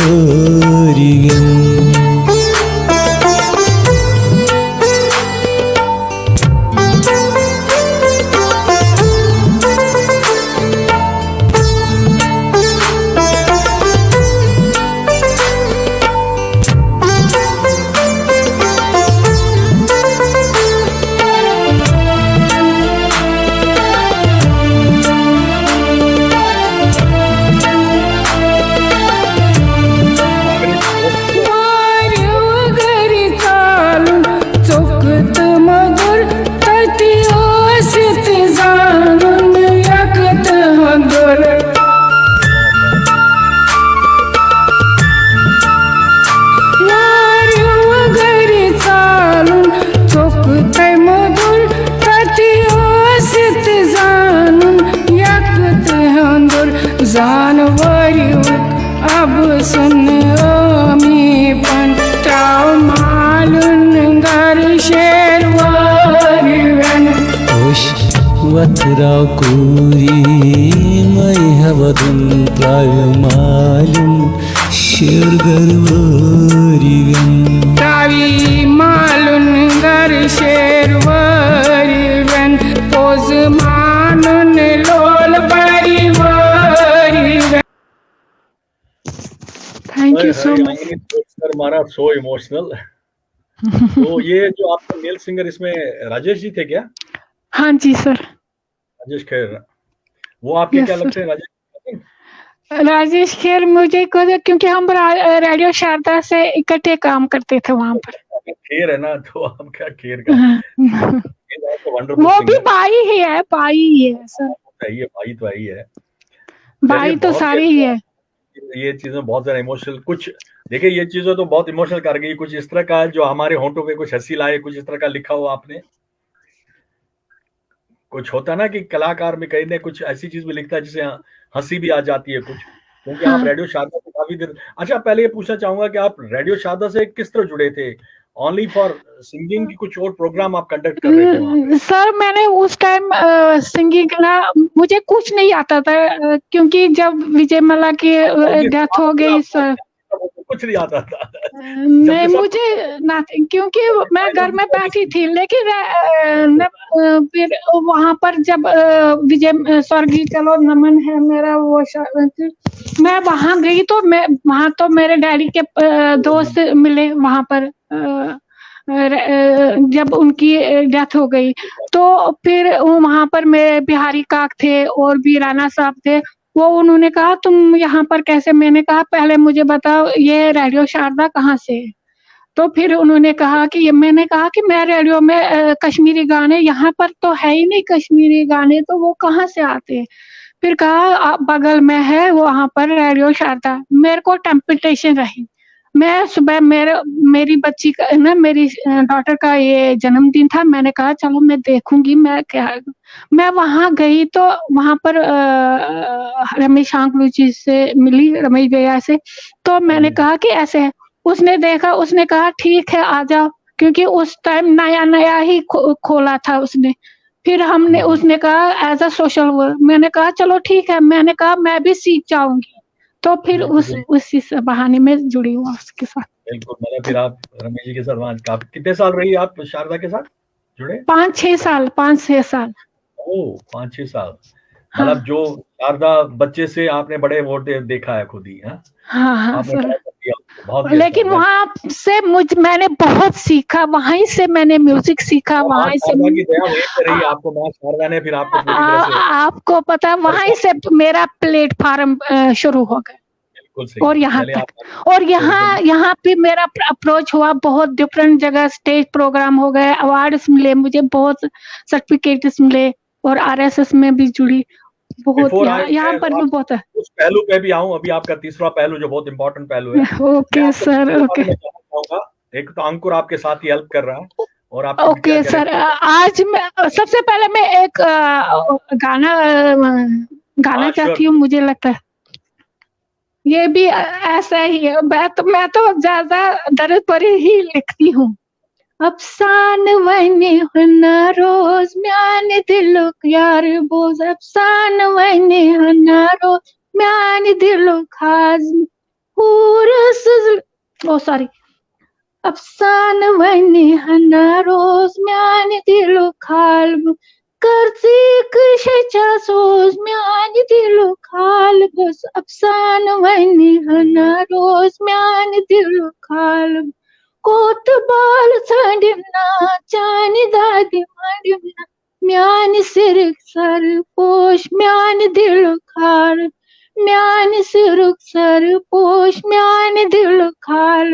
अब सुन ओ मी पण त्राव मालून घर शेर वरवन Hoş vatrav kuri may havadun malum şer garvarigan त्रावी मालून घर शेर वरवन पोज मानून लोल परिवरवन thank you so much. Sir हमारा सो इमोशनल। तो ये जो आपका मेल सिंगर इसमें राजेश जी थे क्या? हाँ जी सर। राजेश खेर, वो आपके Yes, क्या sir. लगते हैं राजेश? राजेश खेर मुझे क्योंकि हम रेडियो शारदा से इकट्ठे काम करते थे वहां पर। खेर है ना, तो आप क्या खेर का वंडरफुल वो भी सिंगर भाई ही है सर। है, ये भाई तो आई है। भाई तो बहुत सारे ही है। ये चीजें बहुत ज्यादा इमोशनल, कुछ देखिए ये चीजें तो बहुत इमोशनल कर गई। कुछ इस तरह का जो हमारे होंठों पे कुछ हंसी लाए, कुछ इस तरह का लिखा हो आपने। कुछ होता ना कि कलाकार में कहीं ना कुछ ऐसी चीज भी लिखता है जिसे हंसी भी आ जाती है कुछ, क्योंकि आप हाँ। रेडियो शारदा से काफी देर। अच्छा, पहले ये पूछना चाहूंगा कि आप रेडियो शारदा से किस तरह जुड़े थे? ओनली फॉर सिंगिंग की कुछ और प्रोग्राम आप कंडक्ट कर रहे थे वहाँ पे? सर मैंने उस टाइम सिंगिंग ना मुझे कुछ नहीं आता था, क्योंकि जब विजय माला की डेथ हो गई सर। कुछ नहीं आता था। नहीं मुझे ना, क्योंकि मैं घर में बैठी थी, लेकिन फिर वहां पर जब विजय स्वर्गीय चलो नमन है मेरा वो मैं वहां गई तो मैं वहां तो मेरे डैडी के दोस्त मिले वहां पर जब उनकी डेथ हो गई। तो फिर वहां पर मेरे बिहारी काक थे और भी राणा साहब थे। वो उन्होंने कहा तुम यहाँ पर कैसे? मैंने कहा पहले मुझे बताओ ये रेडियो शारदा कहाँ से है? तो फिर उन्होंने कहा कि ये, मैंने कहा कि मैं रेडियो में कश्मीरी गाने, यहाँ पर तो है ही नहीं कश्मीरी गाने, तो वो कहाँ से आते हैं? फिर कहा बगल में है वहां पर रेडियो शारदा। मेरे को टेम्पटेशन रही। मैं सुबह मेरी बच्ची का ना, मेरी डॉटर का ये जन्मदिन था। मैंने कहा चलो मैं देखूंगी मैं क्या। मैं वहां गई तो वहां पर रमेश आंकलू जी से मिली, रमेश भैया से। तो मैंने कहा कि ऐसे है। उसने देखा, उसने कहा ठीक है आ जाओ, क्योंकि उस टाइम नया नया ही खोला था उसने। फिर हमने उसने कहा एज अ सोशल वर्क। मैंने कहा चलो ठीक है, मैंने कहा मैं भी सीख जाऊंगी। तो फिर उसी बहाने में जुड़ी हुआ उसके साथ। बिल्कुल, मतलब फिर आप रमेश जी के साथ वहाँ कितने साल रही आप शारदा के साथ जुड़े? 5-6 साल। 5-6 साल। ओह, 5-6 साल। हाँ मतलब जो शारदा बच्चे से आपने बड़े वो देखा है खुद ही। हाँ हाँ आपने सर। बड़ा कर दिया, बहुत ही लेकिन अच्छा। वहां से मैंने बहुत सीखा, वहीं से मैंने म्यूजिक सीखा, वहीं से शारदा की दया वहीं पे रही आपको, माँ शारदा ने फिर आपको पूरी तरह से। आपको पता, वहीं से मेरा प्लेटफॉर्म शुरू हो गया। बिल्कुल सही। और यहाँ तक, और यहाँ पे मेरा अप्रोच हुआ बहुत डिफरेंट जगह, स्टेज प्रोग्राम हो गए, अवार्ड्स मिले मुझे, बहुत सर्टिफिकेट्स मिले, और आरएसएस में भी जुड़ी बहुत। यहाँ पर भी बहुत है। उस पहलू पे भी आऊं, अभी आपका तीसरा पहलू जो बहुत इंपॉर्टेंट पहलू है। Okay sir, okay. एक तो अंकुर आपके साथ ही हेल्प कर रहा है, और आप ओके सर। आज मैं सबसे पहले मैं एक गाना चाहती हूँ। मुझे लगता है ये भी ऐसा ही है। मैं तो ज्यादा दर्द पर ही लिखती हूँ। अफसान वनी हना रोज म्याने दिलो यार बोझ, अफसान वनी हना रोज म्याने दिलो खाज पूरस ओ सॉरी अफसान वनी हना रोज म्याने दिलो खाल करती कशा सोज म्याने दिलो खाल बस, अफसान वनी हना रोज म्याने दिलो खाल कोत बाल संडिमना चानी दादी मंडिमना म्यानी सिर सर पोश म्यानी दिल खाल म्यानी सिर सर पोश म्यानी दिल खाल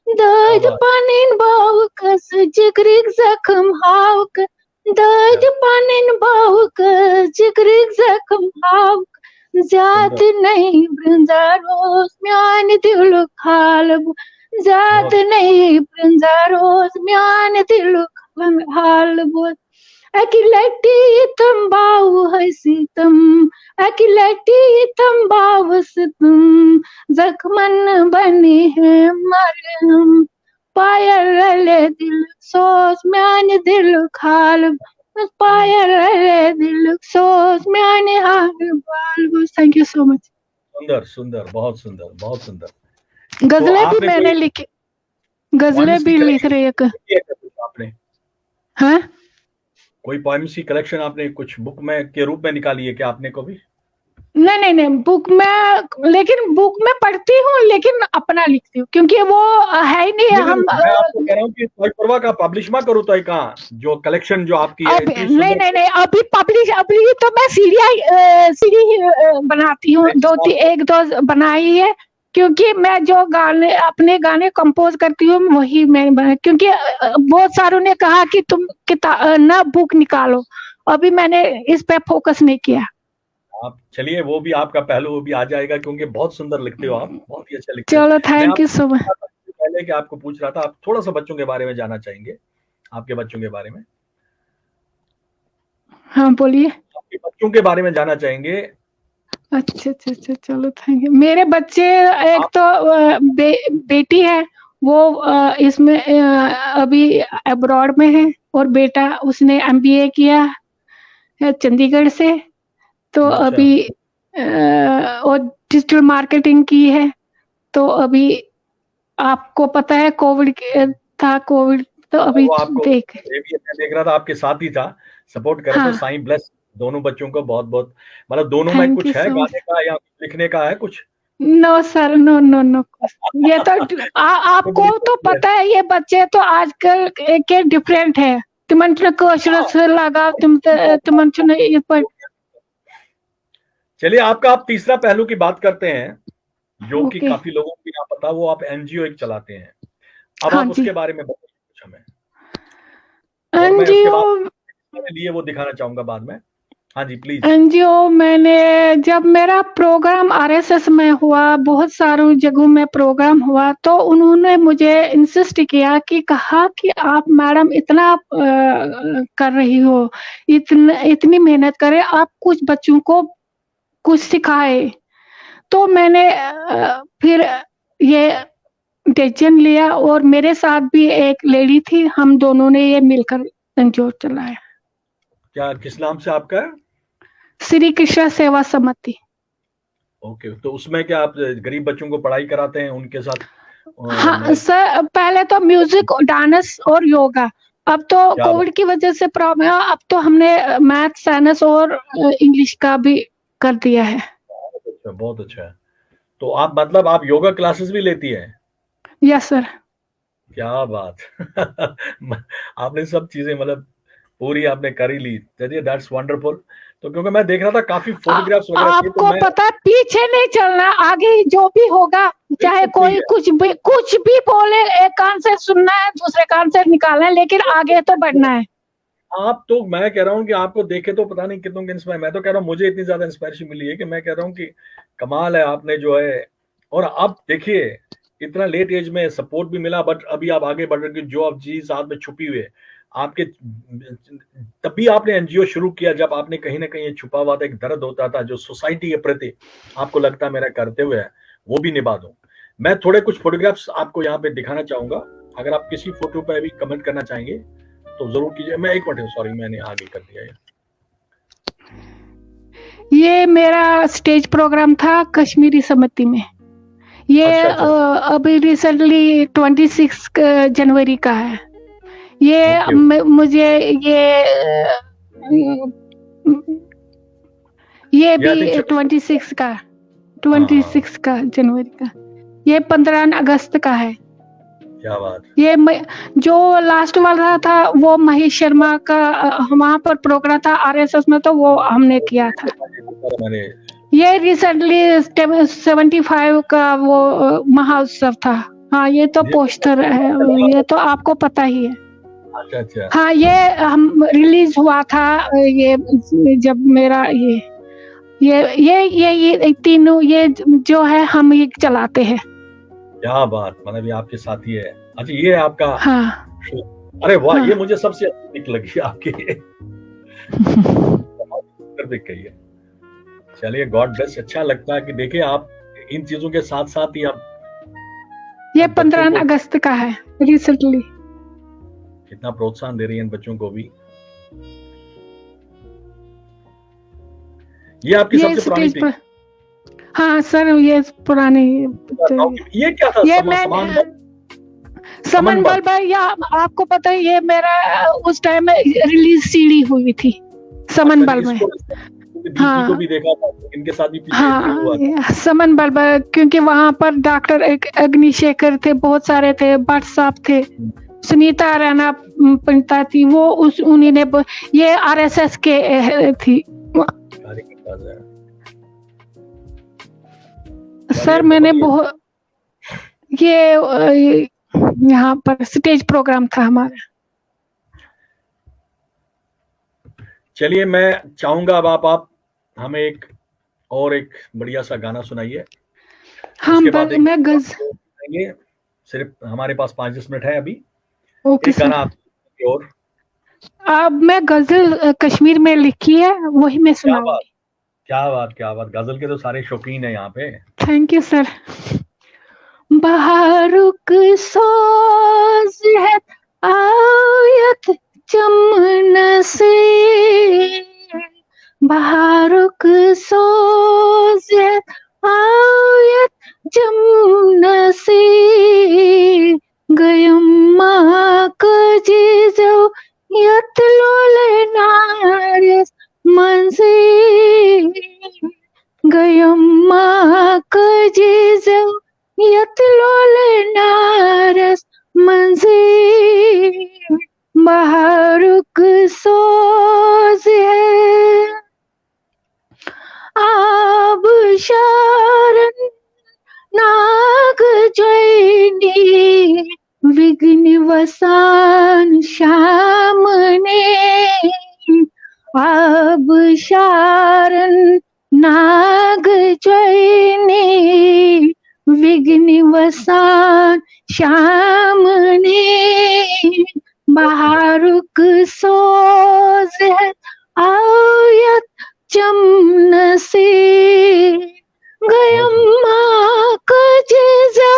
दर्द पानिन बावकस जिगरिग जखम हावक दर्द पानिन बावकस जिगरिग जखम हावक जात नहीं बृंदा रोज म्यानी दिल खाल जात नहीं बृंदा रोज म्यान दिल हाल बोल अकिलटी तंबाऊ हसीतम अकिलटी तंबाऊ सितम जख्मन बनी है मरहम पायल दिल सोच म्यान दिल खाल पायल दिल सोच म्यान हाल बाल। बस थैंक यू सो मच। सुंदर सुंदर, बहुत सुंदर, बहुत सुंदर। गजलें भी मैंने लिखी, गजलें भी लिख रही है आपने? हाँ, कोई पोएम्स की कलेक्शन आपने कुछ बुक में के रूप में निकाली है क्या आपने कभी? नहीं बुक में, लेकिन बुक में पढ़ती हूँ, लेकिन अपना लिखती हूँ क्योंकि वो है ही नहीं। हम मैं आपको कह रहा हूँ कि कोई परवा का पब्लिश मत करो तो कहाँ जो कलेक्शन जो आपकी है नहीं अभी पब्लिश तो मैं सीडी बनाती हूँ, एक दो बनाई है, क्योंकि मैं जो गाने अपने गाने कंपोज करती हूँ वही मैं बना, क्योंकि बहुत सारों ने कहा कि तुम ना बुक निकालो, अभी मैंने इस पे फोकस नहीं किया। आप चलिए, वो भी आपका पहलू वो भी आ जाएगा, क्योंकि बहुत सुंदर लिखते हो आप, बहुत ही अच्छा लिखते हो। चलो थैंक यू सो मच। पहले कि आपको पूछ रहा था, आप थोड़ा सा बच्चों के बारे में जानना चाहेंगे, आपके बच्चों के बारे में? हाँ बोलिए। आपके बच्चों के बारे में जानना चाहेंगे। अच्छा चलो थैंक यू। मेरे बच्चे एक तो बेटी है, वो इसमें अभी अब्रॉड में है, और बेटा उसने MBA किया है चंडीगढ़ से, तो अभी और डिजिटल मार्केटिंग की है। तो अभी आपको पता है कोविड तो अभी देख रहा था, आपके साथ ही था, सपोर्ट कर रहा था। साईं ब्लेस दोनों बच्चों को बहुत बहुत, मतलब दोनों में कुछ है गाने का या लिखने का है कुछ? नो सर, नो ये तो आपको तो पता है, ये बच्चे तो आजकल के डिफरेंट है। चलिए, आपका आप तीसरा पहलू की बात करते हैं, जो कि काफी लोगों को यहाँ पता, वो आप NGO एक चलाते हैं। अब आप उसके बारे में बताइए कुछ हमें। NGO लिए वो दिखाना चाहूंगा बाद में। हाँ जी प्लीज। NGO मैंने, जब मेरा प्रोग्राम RSS में हुआ, बहुत सारों जगहों में प्रोग्राम हुआ, तो उन्होंने मुझे इंसिस्ट किया कि कहा कि आप मैडम इतना कर रही हो, इतनी मेहनत करें, आप कुछ बच्चों को कुछ सिखाए। तो मैंने फिर ये डिसीजन लिया, और मेरे साथ भी एक लेडी थी, हम दोनों ने ये मिलकर NGO चलाया। क्या किस नाम से आपका है? श्री कृष्ण सेवा समिति। ओके, तो उसमें क्या आप गरीब बच्चों को पढ़ाई कराते हैं उनके साथ? हाँ सर, पहले तो म्यूजिक, डांस और योगा, अब तो कोविड की वजह से प्रॉब्लम है, अब तो हमने मैथ, साइंस और इंग्लिश का भी कर दिया है। बहुत अच्छा है। तो आप मतलब आप योगा क्लासेस भी लेती हैं? Yes sir. क्या बात आपने सब चीजें मतलब पूरी आपने कर ही ली। चलिए, दैट्स वंडरफुल। तो क्योंकि मैं देख रहा था काफी फोटोग्राफ्स वगैरह, आपको पता है, पीछे नहीं चलना, आगे जो भी होगा, चाहे कोई कुछ भी बोले, एक कान से सुनना है, दूसरे कान से निकालना है, लेकिन आगे तो बढ़ना है। आप तो, मैं कह रहा हूँ कि आपको देखे तो पता नहीं कितनों के इंस्पायर, मैं तो कह रहा हूँ मुझे इतनी ज्यादा इंस्पायरेशन मिली है कि मैं कह रहा हूँ कि कमाल है आपने जो है। और अब देखिए, इतना लेट एज में सपोर्ट भी मिला, बट अभी आप आगे बढ़ रहे, जो आप चीज साथ में छुपी हुई है आपके, तभी आपने NGO शुरू किया जब आपने कहीं ना कहीं छुपा हुआ था, एक दर्द होता था जो सोसाइटी के प्रति आपको लगता मेरा करते हुए है वो भी निभा दूं। मैं थोड़े कुछ फोटोग्राफ्स आपको यहाँ पे दिखाना चाहूंगा, अगर आप किसी फोटो पर भी कमेंट करना चाहेंगे तो जरूर कीजिए। मैं एक मिनट, सॉरी मैंने आगे कर दिया ये मेरा स्टेज प्रोग्राम था कश्मीरी समिति में। ये अभी रिसेंटली 26 जनवरी का है। ये मुझे ये भी 26 का जनवरी का, ये 15 अगस्त का है। क्या बात। ये जो लास्ट वाला था वो महेश शर्मा का वहां पर प्रोग्राम था RSS में, तो वो हमने किया था। ये रिसेंटली 75 का वो महोत्सव था। हाँ, ये तो पोस्टर है, ये तो आपको पता ही है। अच्छा। हाँ, ये हम रिलीज हुआ था, ये जब मेरा ये तीनों ये जो है हम ये चलाते हैं। क्या बात, मतलब ये आपके साथ ही है। अच्छा, ये आपका? हाँ। अरे वाह, हाँ। ये मुझे सबसे अच्छी पिक लगी आपकी देख के। चलिए, गॉड ब्लेस। अच्छा लगता है कि देखिए आप इन चीजों के साथ साथ ही आप ये बच्चों 15 को अगस्त का है रिसेंटली। कितना प्रोत्साहन दे रही है इन बच्चों को भी। ये आपकी ये सबसे पुरानी स्टेज पिक, पर, हाँ सर ये पुरानी, ये क्या था? ये समान मैं समन समन बल्ब। बल्ब, या आपको पता है ये मेरा उस टाइम रिलीज सीडी हुई थी समन अच्छा, बल्ब में। बीजी हाँ को भी देखा था, इनके साथ भी पीछे इंटरव्यू हुआ था। हाँ समन बल्ब, क्योंकि वहां पर डॉक्टर अग्निशेखर थे, बहुत सारे थे, भट्ट साहब थे, सुनीता राणा पंडिता थी, वो उन्हीं ने ये आरएसएस के थी। कार्यकर्ता है। सर मैंने बहुत ये यहाँ पर स्टेज प्रोग्राम था हमारा। चलिए, मैं चाहूंगा अब आप हमें एक बढ़िया सा गाना सुनाइए। हम मैं सिर्फ हमारे पास 5-10 मिनट है अभी। ओके एक गाना सर। और अब मैं गजल कश्मीर में लिखी है, वही मैं सुनाऊंगी। क्या बात। गजल के तो सारे शौकीन है यहाँ पे। Thank you sir. बहारुक सोज है आयत चमन से, बहारुक सोज है आयत चमन से, गयम्मा कजिजो यत लोले नारिस मंसे, गयम्मा कजिजो यत लोले नारस मंसे, बहारुक सोज है आब शारन नाग जोइनी, विघ्न वसान श्याम ने, आब शारन नाग जोइनी, विघ्न वसान श्याम ने, बहारुक सोज है आयत चमन से, गयम्मा कजिजो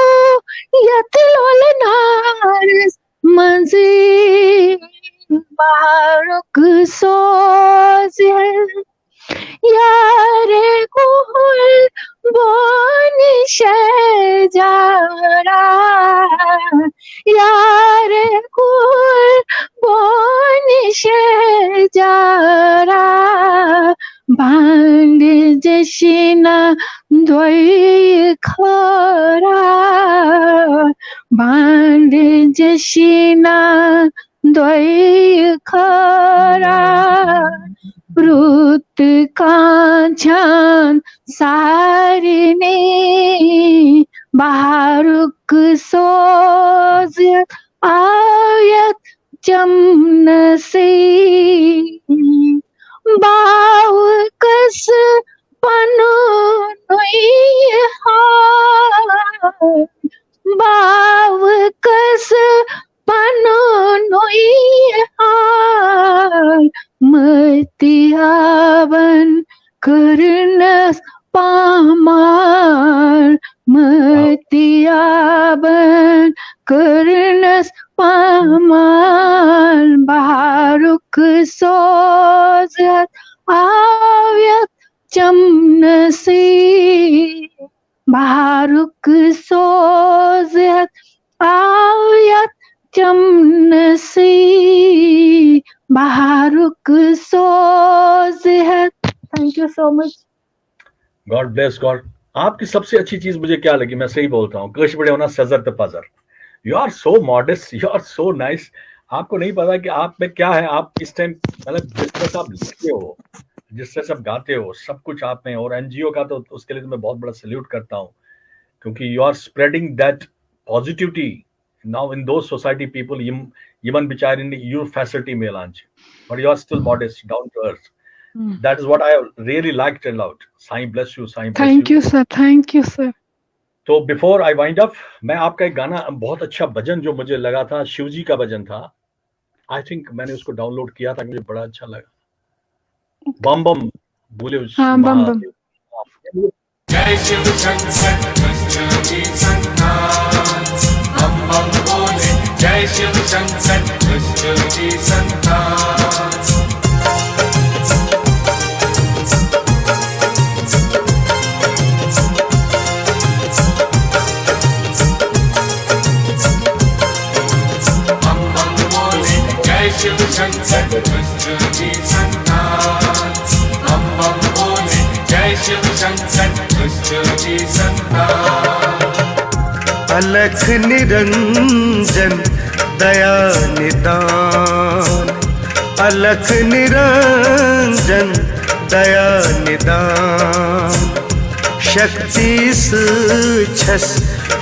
यत लोल नारस मंजे, बहारुक सोज है यारे कुल बोनी शजारा, यारे कुल बोनी शजारा, भांड जशिना द्वय खरा, भांड जशिना द्वय खरा, रुत कांचन सारिणी, बहारुक सोज आयत चमन से, बाव कस पनो नोई हार, बाव कस पनो नोई हार, मतियावन करनस पामार, मतियावन करनस पामार, बहारुक सोज आयत चमन से, बहारुक सोज आयत चमन से, बहारुक सोज है। Thank you so much. God bless God. आपकी सबसे अच्छी चीज मुझे क्या लगी, मैं सही बोलता हूँ, कश बड़े होना सजर ते पजर। You are so modest, you are so nice. आपको नहीं पता कि आप में क्या है। आप इस टाइम मतलब जिस तरह से आप लिखते हो, जिस तरह से आप गाते हो, सब कुछ आप में। और एनजीओ का तो उसके लिए तो मैं बहुत बड़ा सैल्यूट करता हूँ, क्योंकि you are spreading that positivity now in those society people, even which in your facility may launch, but you are still modest, down to earth. That is what I really liked a lot. Sai bless you, Sai bless you. Thank you sir, thank you sir. तो before I wind up, मैं आपका एक गाना, बहुत अच्छा भजन जो मुझे लगा था, शिव जी का भजन था। आई थिंक मैंने उसको डाउनलोड किया था, मुझे बड़ा अच्छा लगा। बम बम बोले हाँ बम बम। जय शिव शंकर कृष्ण जी संतान, बम बम बोले जय शिव शंकर कृष्ण जी संतान। बम बम बोले जय शिव शंकर कृष्ण जी संतान, बम बम बोले जय शिव शंकर कृष्ण जी संतान। अलख निरंजन दया निदान, अलख निरंजन दया निदान, शक्तिस छस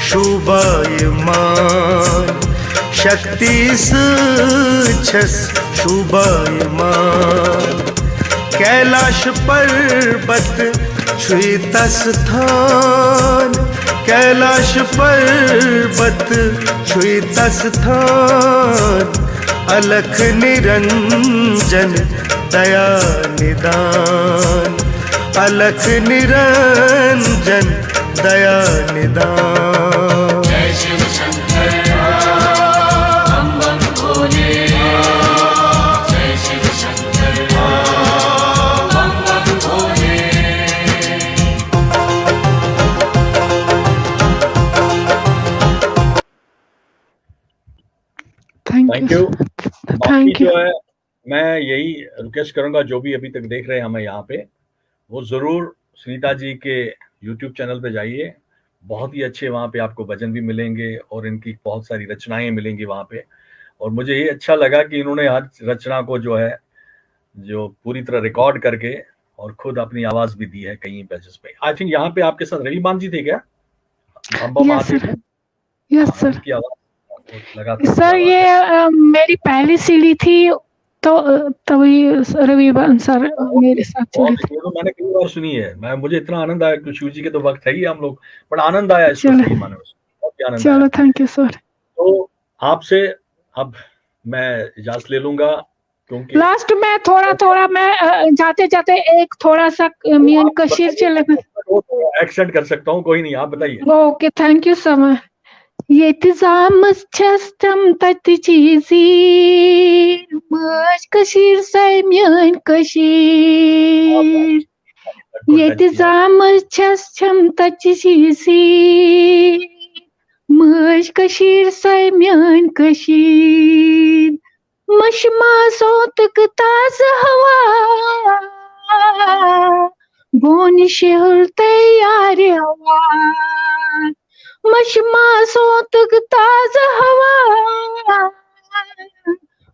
शुभायमान, शक्तिस छस शुभायमान। कैलाश पर्वत श्वेत स्थान, कैलाश पर्वत श्वेत स्थान, अलख निरंजन दया निदान, अलख निरंजन दया निदान। जय शिव शंकर बम बम भोले, जय शिव शंकर बम बम भोले। Thank you. बाकी थैंक यू। जो है मैं यही रिक्वेस्ट करूंगा जो भी अभी तक देख रहे हैं हमें यहाँ पे, वो जरूर सुनीता जी के YouTube चैनल पे जाइए। बहुत ही अच्छे वहाँ पे आपको भजन भी मिलेंगे और इनकी बहुत सारी रचनाएं मिलेंगी वहाँ पे। और मुझे ये अच्छा लगा कि इन्होंने हर रचना को जो है जो पूरी तरह रिकॉर्ड करके और खुद अपनी आवाज भी दी है कई पेजेस पे। आई थिंक यहाँ पे आपके साथ रविमान जी थे क्या? बम बम यस आते सर, थे। यस हाँ, सर। उनकी आवाज लगातार सर आवाज है। ये मेरी पहली सीडी थी, तो तभी रविवान सर मेरे साथ चले बहुत थे। ये तो मैंने कई बार सुनी है। मुझे इतना आनंद आया कि शिव जी के तो भक्त है ही हम लोग, बट आनंद आया इसको चलो सही माने में, बहुत ही आनंद चलो, आया। Thank you sir. तो आपसे अब मैं इजाजत ले लूंगा क्योंकि लास्ट में थोड़ा मैं जाते जाते एक थोड़ा सा मियन कशीर चले में। एक्सेंट कर सकता हूँ, कोई नहीं, आप बताइए। Okay, thank you so much. Yetizamız çastım tatlıcızı, Mıç kaşır saymayan kaşır. Yetizamız çastım tatlıcızı, Mıç kaşır saymayan kaşır. Maşma soğuk taze hava, Boni şehir teyar hava. मशमा सोतक ताजा हवा,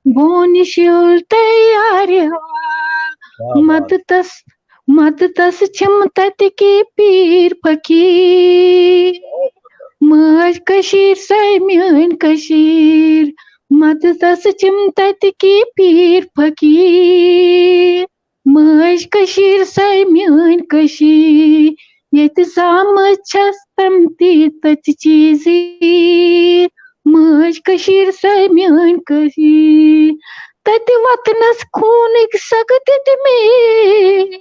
बोनिश तैयार हवा। मत तस छमतत के पीर फकीर, मज कशीर सैम्यन कशीर। मत तस छमतत के पीर फकीर, मज Kashir सैम्यन Kashir. Yeti zamı çastım tit çizi, Mıç kaşir saymayan kaşir. Tati vatnas खून सकत में,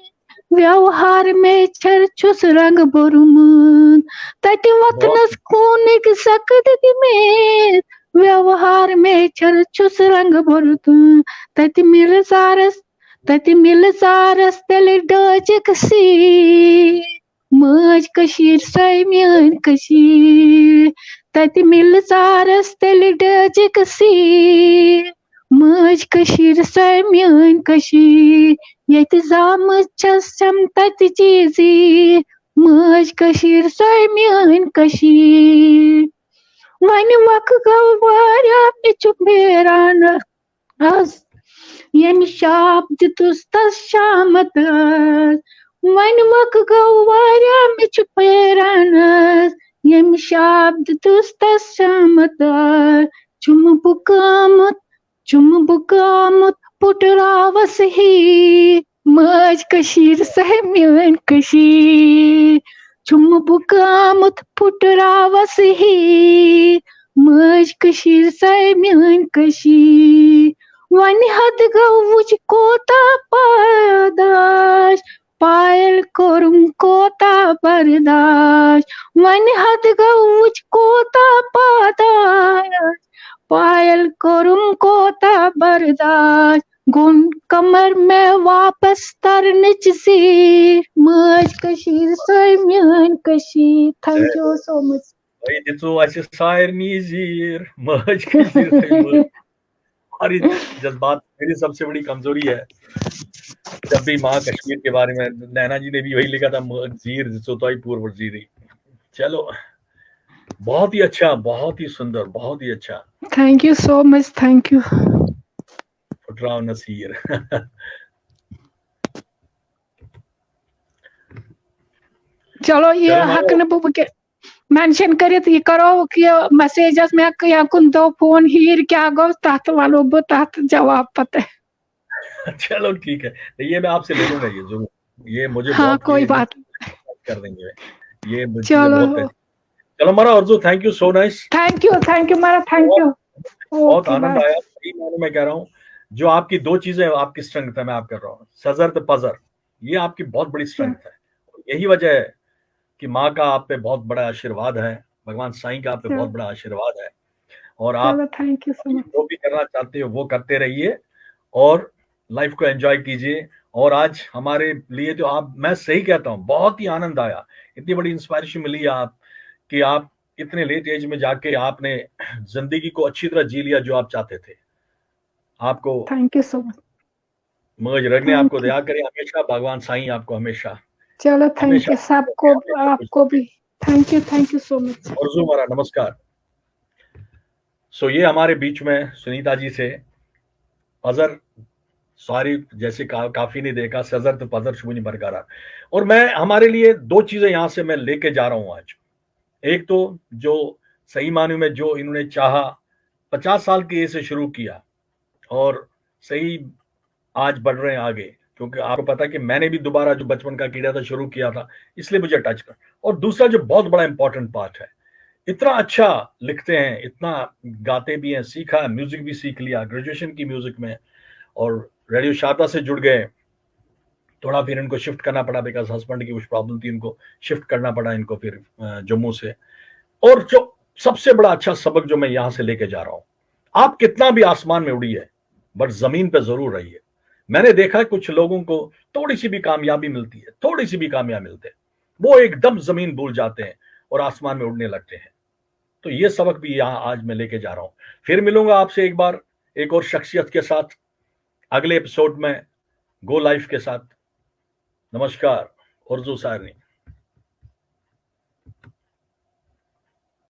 व्यवहार में चर्चुस रंग बरुमन। तति वतनस खून सकत में, व्यवहार में चर्चुस रंग बरुतन। तति मिल सारस तेल डज कसी, मज कशीर सैम्यन कशीर। तति मिल सारस तेल डज कसीर, मज Kashir सैम्यन Kashir. Yeti zamı çastım tati çizi, Mıç kaşir saymayan kaşir. Vani vak gavara içu berana az, Yem şabd tustas şamatas. Vani vak gavara içu berana, Yem şabd tustas şamatas. Çum bukamut पुटरावस ही, मज कशीर सहम्यन कशीर। चुम बुकामुत पुटरावस ही, मज Kashir सहम्यन Kashir. One हद गवुज कोता पादाश, पायल कोरुम कोता बर्दाश one हद गौच कोता पादाश पायल कोरुम कोता बर्दाश गुन कमर में वापस तरनच जीर मज कशीर सोय म्यान Kashir thank you so much भाई दिसो अच्छे सायरनी जीर मज कशीर थई मज हमारी जज्बात मेरी सबसे बड़ी कमजोरी है। जब भी माँ कश्मीर के बारे में नैना जी ने भी वही लिखा था जीर जिसोताई पूर्व जीरी। चलो बहुत ही अच्छा, बहुत ही सुंदर, बहुत ही अच्छा। Thank you so much, thank you फुटराव नसीर। चलो ये हक न के मेंशन करित ये करो कि मैसेजेस में या कुन दो फोन हीर क्या गो तहत वालो ब तहत जवाब पता है। चलो ठीक है, ये मैं आपसे ले लूंगा, ये जरूर, ये मुझे हाँ बहुत कोई बात कर देंगे ये मुझे चलो बहुत। चलो मारा अर्जु, thank you so nice, thank you मारा, थैंक यू। बहुत आनंद आया। सही मायने में कह रहा हूँ, जो आपकी दो चीजें आपकी स्ट्रेंथ है, मैं आप कर रहा हूँ, सजर पजर, ये आपकी बहुत बड़ी स्ट्रेंथ है। यही वजह है कि माँ का आप पे बहुत बड़ा आशीर्वाद है, भगवान साईं का आप पे बहुत बड़ा आशीर्वाद है, और आप थैंक यू सो मच। जो भी करना चाहते हो वो करते रहिए और लाइफ को एंजॉय कीजिए। और आज हमारे लिए तो आप, मैं सही कहता हूँ, बहुत ही आनंद आया, इतनी बड़ी इंस्पायरेशन मिली आप कि आप इतने लेट एज में जाके आपने जिंदगी को अच्छी तरह जी लिया जो आप चाहते थे। आपको थैंक यू सो मच। मौज रखने आपको दया करे हमेशा, भगवान साईं आपको हमेशा। चलो थैंक यू सबको, आपको भी थैंक यू सो मच। अर्जु मारा नमस्कार। सो ये हमारे बीच में सुनीता जी से पजर सॉरी जैसे काफी नहीं देखा, सजर तो पजर शुभनी बरकरार। और मैं हमारे लिए दो चीजें यहां से मैं लेके जा रहा हूं आज। एक तो जो सही मायने में जो इन्होंने चाहा, 50 साल की एज से शुरू किया और सही आज बढ़ रहे हैं आगे, क्योंकि आपको पता है कि मैंने भी दोबारा जो बचपन का कीड़ा था शुरू किया था, इसलिए मुझे टच कर। और दूसरा जो बहुत बड़ा इंपॉर्टेंट पार्ट है, इतना अच्छा लिखते हैं, इतना गाते भी हैं, सीखा है, म्यूजिक भी सीख लिया, ग्रेजुएशन की म्यूजिक में, और रेडियो शारदा से जुड़ गए। थोड़ा फिर इनको शिफ्ट करना पड़ा, बिकॉज हस्बैंड की कुछ प्रॉब्लम थी, इनको शिफ्ट करना पड़ा इनको फिर जम्मू से। और जो सबसे बड़ा अच्छा सबक जो मैं यहां से लेके जा रहा हूं, आप कितना भी आसमान में उड़िए बट जमीन पे जरूर रहिए। मैंने देखा है कुछ लोगों को थोड़ी सी भी कामयाबी मिलती है, थोड़ी सी भी कामयाबी मिलते हैं, वो एकदम जमीन भूल जाते हैं और आसमान में उड़ने लगते हैं। तो ये सबक भी यहां आज मैं लेके जा रहा हूं। फिर मिलूंगा आपसे एक बार एक और शख्सियत के साथ अगले एपिसोड में, गो लाइफ के साथ। नमस्कार, अर्जु सारनी।